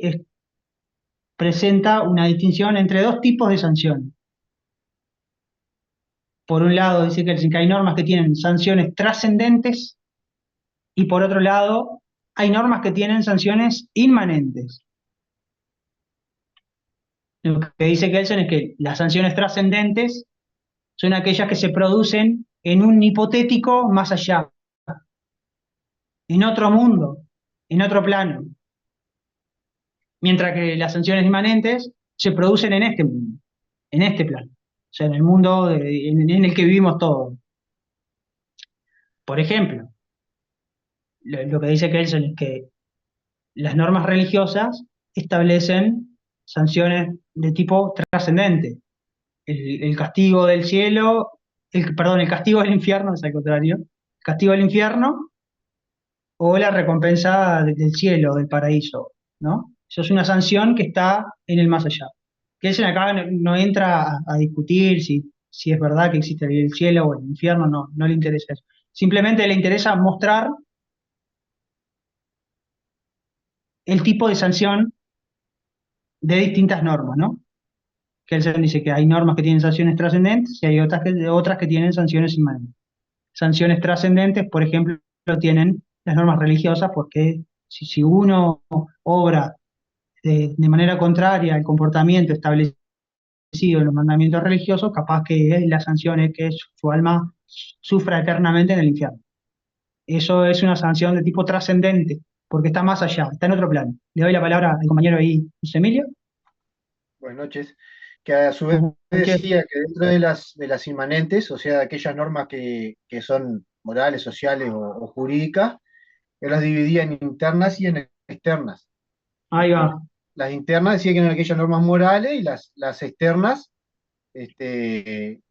presenta una distinción entre dos tipos de sanción. Por un lado, dice Kelsen que hay normas que tienen sanciones trascendentes y por otro lado, hay normas que tienen sanciones inmanentes. Lo que dice Kelsen es que las sanciones trascendentes son aquellas que se producen en un hipotético más allá, en otro mundo, en otro plano, mientras que las sanciones inmanentes se producen en este mundo, en este plano, o sea, en el mundo en el que vivimos todos. Por ejemplo, lo que dice Kelsen es que las normas religiosas establecen sanciones de tipo trascendente. El castigo del cielo, perdón, el castigo del infierno, es al contrario, el castigo del infierno o la recompensa del cielo, del paraíso, ¿no? Eso es una sanción que está en el más allá. Kelsen acá no entra a discutir si es verdad que existe el cielo o el infierno, no le interesa eso. Simplemente le interesa mostrar el tipo de sanción de distintas normas, ¿no? Kelsen dice que hay normas que tienen sanciones trascendentes y hay otras que tienen sanciones inmanentes. Sanciones trascendentes, por ejemplo, tienen las normas religiosas, porque si uno obra de manera contraria al comportamiento establecido en los mandamientos religiosos, capaz que la sanción es que su alma sufra eternamente en el infierno. Eso es una sanción de tipo trascendente, porque está más allá, está en otro plano. Le doy la palabra al compañero ahí, José Emilio. Buenas noches. Que a su vez decía que dentro de las inmanentes, o sea, aquellas normas que son morales, sociales o jurídicas, él las dividía en internas y en externas. Ahí va. Las internas decía que eran aquellas normas morales y las externas,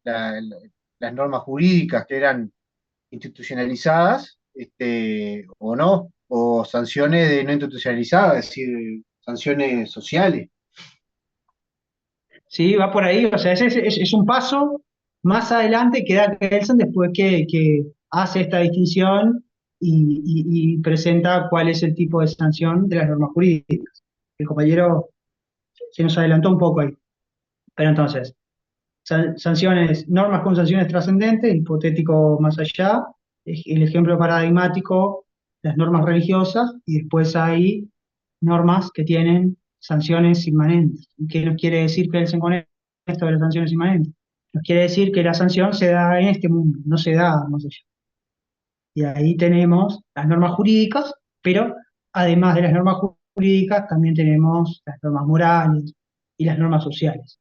las normas jurídicas que eran institucionalizadas, o no, o sanciones de no institucionalizadas, es decir, sanciones sociales. Sí, va por ahí, o sea, es un paso más adelante que da Kelsen después que hace esta distinción y presenta cuál es el tipo de sanción de las normas jurídicas. El compañero se nos adelantó un poco ahí. Pero entonces, sanciones, normas con sanciones trascendentes, hipotético más allá, el ejemplo paradigmático, las normas religiosas, y después hay normas que tienen sanciones inmanentes. ¿Qué nos quiere decir Kelsen con esto de las sanciones inmanentes? Nos quiere decir que la sanción se da en este mundo, no se da más allá. Y ahí tenemos las normas jurídicas, pero además de las normas jurídicas también tenemos las normas morales y las normas sociales.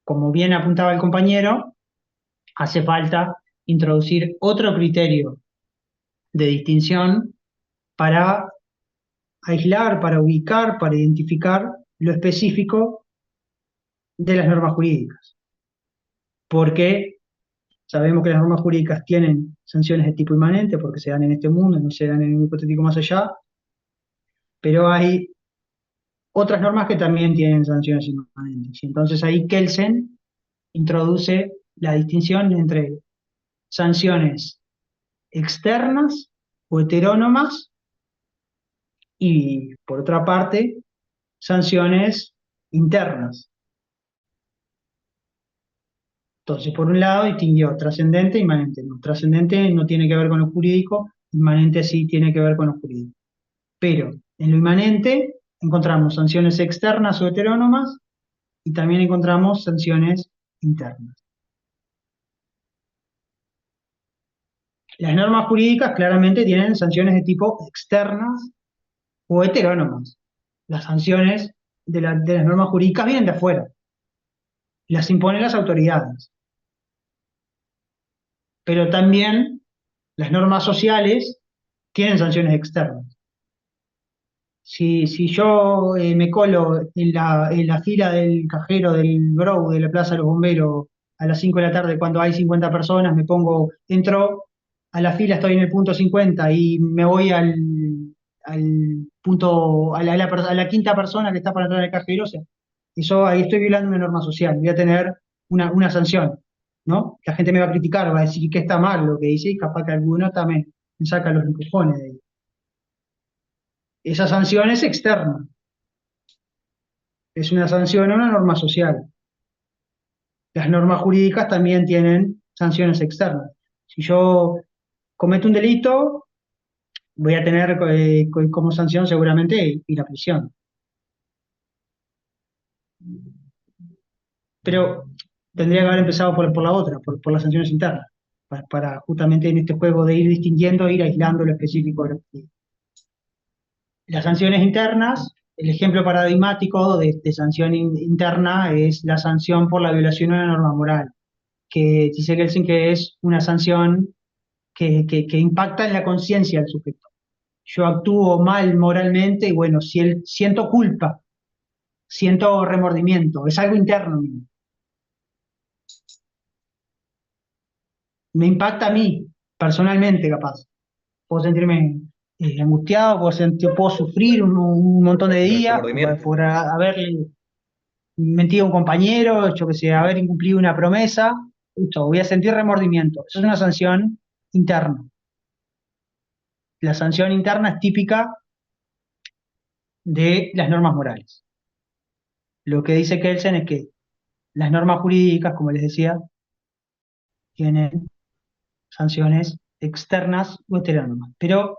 Como bien apuntaba el compañero, hace falta introducir otro criterio de distinción para aislar, para ubicar, para identificar lo específico de las normas jurídicas. Porque sabemos que las normas jurídicas tienen sanciones de tipo inmanente, porque se dan en este mundo, no se dan en un hipotético más allá, pero hay otras normas que también tienen sanciones inmanentes. Y entonces ahí Kelsen introduce la distinción entre sanciones externas o heterónomas y, por otra parte, sanciones internas. Entonces, por un lado, distinguió trascendente e inmanente. No, trascendente no tiene que ver con lo jurídico, inmanente sí tiene que ver con lo jurídico. Pero en lo inmanente encontramos sanciones externas o heterónomas y también encontramos sanciones internas. Las normas jurídicas claramente tienen sanciones de tipo externas o heterónomas. Las sanciones de las normas jurídicas vienen de afuera, las imponen las autoridades. Pero también las normas sociales tienen sanciones externas. Si yo me colo en la fila del cajero del Grou de la Plaza de los Bomberos a las 5 de la tarde cuando hay 50 personas, entro a la fila, estoy en el punto 50 y me voy al punto, a la quinta persona que está para entrar al cajero, o sea, eso ahí estoy violando una norma social, voy a tener una sanción, ¿no? La gente me va a criticar, va a decir que está mal lo que dice y capaz que alguno también me saca los empujones de ahí. Esa sanción es externa, es una sanción a una norma social. Las normas jurídicas también tienen sanciones externas. Si yo cometo un delito, voy a tener como sanción seguramente ir a prisión. Pero tendría que haber empezado por la otra, por las sanciones internas, para justamente en este juego de ir distinguiendo, ir aislando lo específico de lo que... Las sanciones internas, el ejemplo paradigmático de sanción interna es la sanción por la violación de una norma moral, que dice Kelsen que es una sanción que impacta en la conciencia del sujeto. Yo actúo mal moralmente y bueno, siento culpa, siento remordimiento, es algo interno mío. Me impacta a mí, personalmente capaz. Puedo sentirme angustiado, puedo sufrir un montón de días por haber mentido a un compañero, yo que sé, haber incumplido una promesa. Listo, voy a sentir remordimiento. Eso es una sanción interna. La sanción interna es típica de las normas morales. Lo que dice Kelsen es que las normas jurídicas, como les decía, tienen sanciones externas o heterónomas. Pero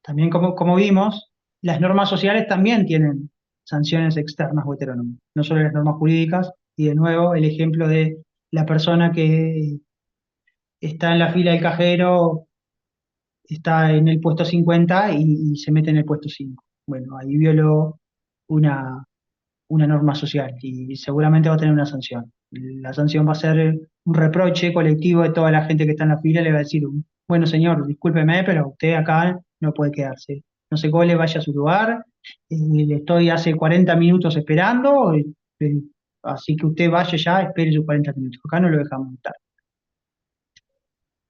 también, como vimos, las normas sociales también tienen sanciones externas o heterónomas, no solo las normas jurídicas. Y de nuevo, el ejemplo de la persona que está en la fila del cajero, está en el puesto 50 y se mete en el puesto 5. Bueno, ahí violó una norma social y seguramente va a tener una sanción. La sanción va a ser un reproche colectivo de toda la gente que está en la fila, le va a decir, bueno señor, discúlpeme, pero usted acá no puede quedarse. No se cole, vaya a su lugar, estoy hace 40 minutos esperando, así que usted vaya ya, espere sus 40 minutos. Acá no lo dejamos estar.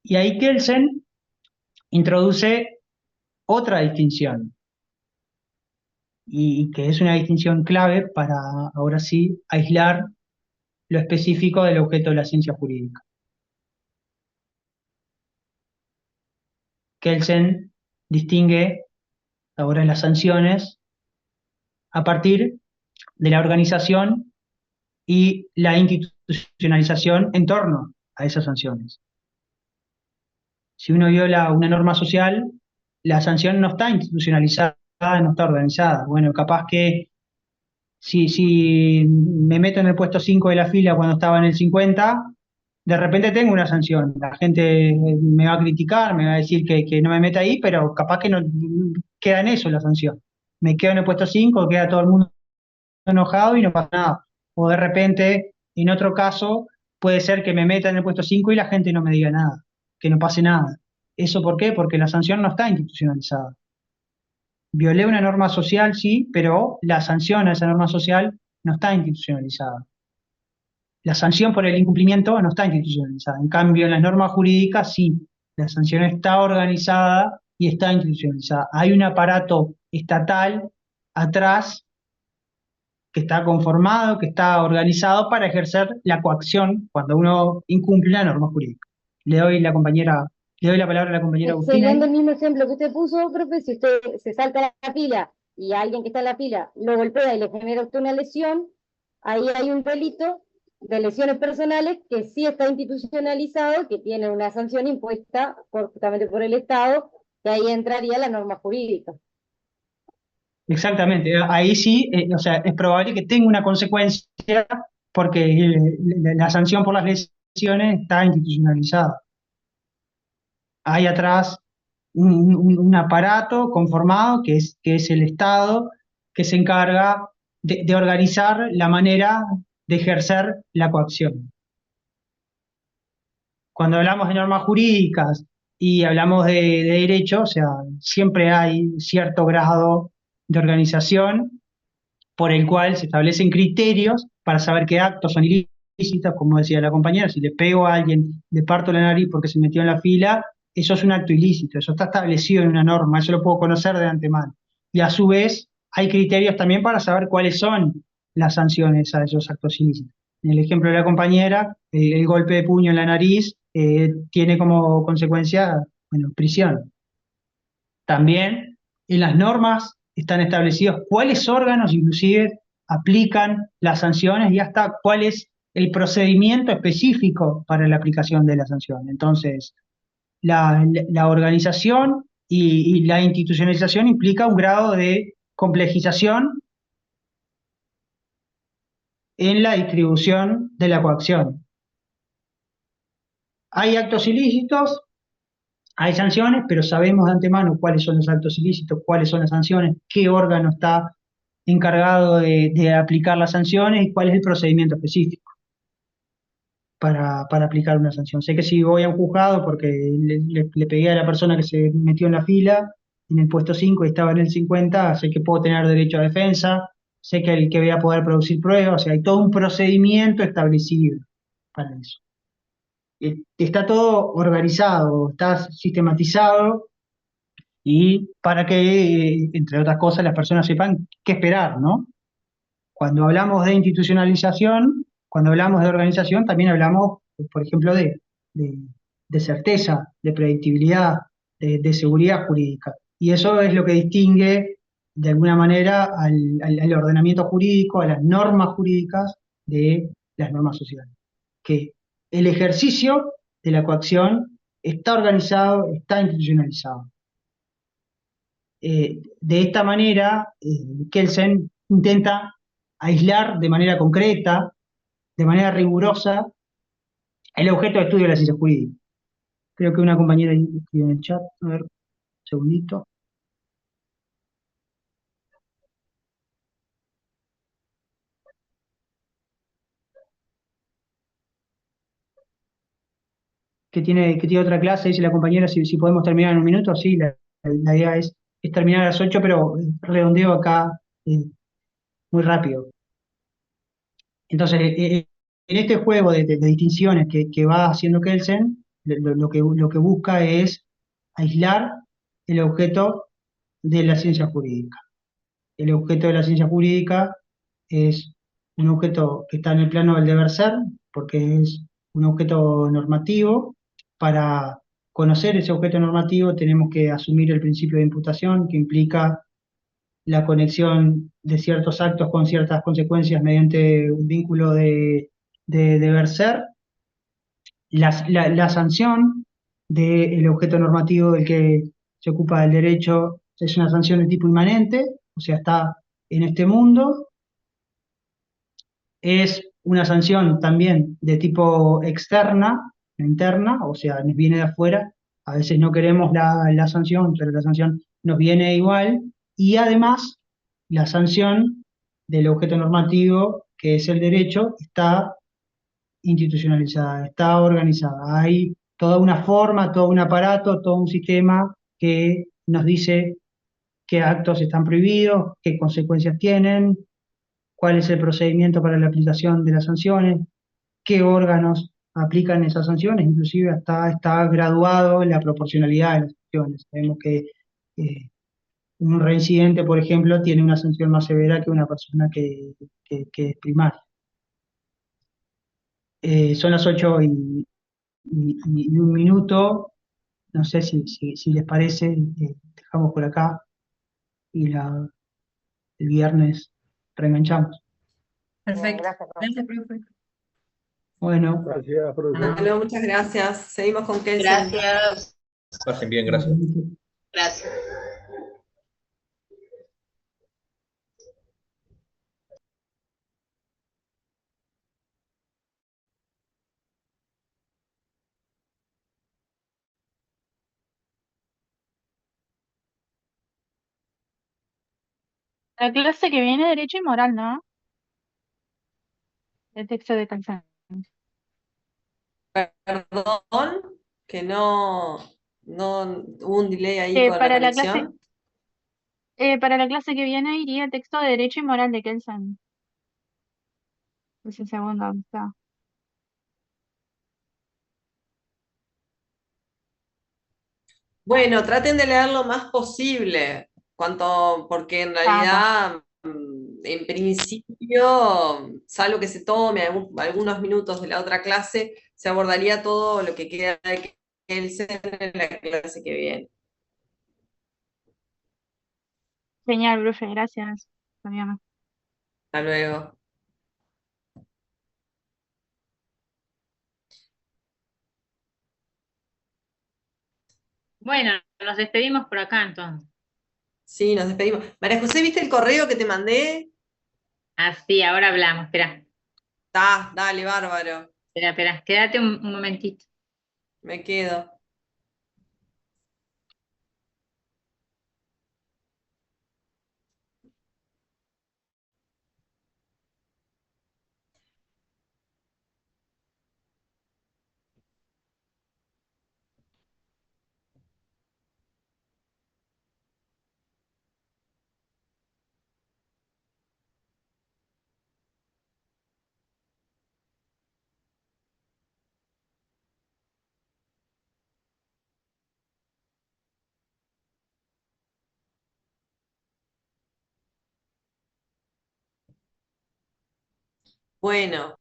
Y ahí Kelsen introduce otra distinción, y que es una distinción clave para, ahora sí, aislar lo específico del objeto de la ciencia jurídica. Kelsen distingue ahora las sanciones a partir de la organización y la institucionalización en torno a esas sanciones. Si uno viola una norma social, la sanción no está institucionalizada, no está organizada. Bueno, capaz que si me meto en el puesto 5 de la fila cuando estaba en el 50, de repente tengo una sanción. La gente me va a criticar, me va a decir que no me meta ahí, pero capaz que no queda en eso la sanción. Me quedo en el puesto 5, queda todo el mundo enojado y no pasa nada. O de repente, en otro caso, puede ser que me meta en el puesto 5 y la gente no me diga nada, que no pase nada. ¿Eso por qué? Porque la sanción no está institucionalizada. violé una norma social, sí, pero la sanción a esa norma social no está institucionalizada. La sanción por el incumplimiento no está institucionalizada. En cambio, en las normas jurídicas sí, la sanción está organizada y está institucionalizada. Hay un aparato estatal atrás que está conformado, que está organizado para ejercer la coacción cuando uno incumple la norma jurídica. Le doy la palabra a la compañera Agustina. Siguiendo el mismo ejemplo que usted puso, profe, si usted se salta la fila y alguien que está en la fila lo golpea y le genera a usted una lesión, ahí hay un delito de lesiones personales que sí está institucionalizado, que tiene una sanción impuesta justamente por el Estado, que ahí entraría la norma jurídica. Exactamente, ahí sí, o sea, es probable que tenga una consecuencia porque la sanción por las lesiones está institucionalizada. Hay atrás un aparato conformado que es el Estado, que se encarga de organizar la manera de ejercer la coacción. Cuando hablamos de normas jurídicas y hablamos de derecho, o sea, siempre hay cierto grado de organización por el cual se establecen criterios para saber qué actos son ilícitos, como decía la compañera, si le pego a alguien, le parto la nariz porque se metió en la fila, eso es un acto ilícito, eso está establecido en una norma, eso lo puedo conocer de antemano. Y a su vez, hay criterios también para saber cuáles son las sanciones a esos actos ilícitos. En el ejemplo de la compañera, el golpe de puño en la nariz tiene como consecuencia, bueno, prisión. También en las normas están establecidos cuáles órganos inclusive aplican las sanciones y hasta cuál es el procedimiento específico para la aplicación de la sanción. Entonces, la organización y la institucionalización implica un grado de complejización en la distribución de la coacción. Hay actos ilícitos, hay sanciones, pero sabemos de antemano cuáles son los actos ilícitos, cuáles son las sanciones, qué órgano está encargado de aplicar las sanciones y cuál es el procedimiento específico para aplicar una sanción. Sé que si voy a un juzgado porque le pegué a la persona que se metió en la fila en el puesto 5 y estaba en el 50, sé que puedo tener derecho a defensa, sé que voy a poder producir pruebas, o sea, hay todo un procedimiento establecido para eso. Está todo organizado, está sistematizado y para que, entre otras cosas, las personas sepan qué esperar, ¿no? Cuando hablamos de institucionalización, cuando hablamos de organización, también hablamos, por ejemplo, de certeza, de predictibilidad, de seguridad jurídica. Y eso es lo que distingue, de alguna manera, al ordenamiento jurídico, a las normas jurídicas de las normas sociales. Que el ejercicio de la coacción está organizado, está institucionalizado. De esta manera, Kelsen intenta aislar de manera concreta, de manera rigurosa, el objeto de estudio de la ciencia jurídica. Creo que una compañera escribió en el chat, a ver, un segundito. Que tiene otra clase, dice la compañera, si podemos terminar en un minuto, sí, la idea es terminar a las 8, pero redondeo acá muy rápido. Entonces, en este juego de distinciones que va haciendo Kelsen, lo que busca es aislar el objeto de la ciencia jurídica. El objeto de la ciencia jurídica es un objeto que está en el plano del deber ser, porque es un objeto normativo. Para conocer ese objeto normativo tenemos que asumir el principio de imputación, que implica la conexión de ciertos actos con ciertas consecuencias mediante un vínculo de deber ser. La sanción del objeto normativo del que se ocupa el derecho es una sanción de tipo inmanente, o sea, está en este mundo. Es una sanción también de tipo externa, no interna, o sea, nos viene de afuera. A veces no queremos la sanción, pero la sanción nos viene igual. Y además, la sanción del objeto normativo, que es el derecho, está institucionalizada, está organizada. Hay toda una forma, todo un aparato, todo un sistema que nos dice qué actos están prohibidos, qué consecuencias tienen, cuál es el procedimiento para la aplicación de las sanciones, qué órganos aplican esas sanciones, inclusive hasta está graduado la proporcionalidad de las sanciones. Sabemos que un reincidente, por ejemplo, tiene una sanción más severa que una persona que es primaria. Son las 8:01. No sé si les parece, dejamos por acá y el viernes reenganchamos. Perfecto. Gracias, profe. Gracias, profe. Bueno, Gracias, profe. Bueno, muchas gracias. Seguimos con Kelsen. Gracias. Pasen bien, gracias. Gracias. La clase que viene, Derecho y Moral, ¿no? El texto de Calzón. Perdón, que no hubo un delay ahí con la Para la clase, conexión. para la clase que viene iría el texto de Derecho y Moral de Kelsen. Es el segundo, ¿dónde está? Bueno, traten de leer lo más posible, porque en Ta. realidad, en principio, salvo que se tome algunos minutos de la otra clase, se abordaría todo lo que queda de Kelsen en la clase que viene. Genial, profe, gracias. Fabiana. Hasta luego. Bueno, nos despedimos por acá entonces. Sí, nos despedimos. María José, ¿viste el correo que te mandé? Así, ahora hablamos. Espera, Dale, bárbaro. espera. Quédate un momentito. Me quedo. Bueno,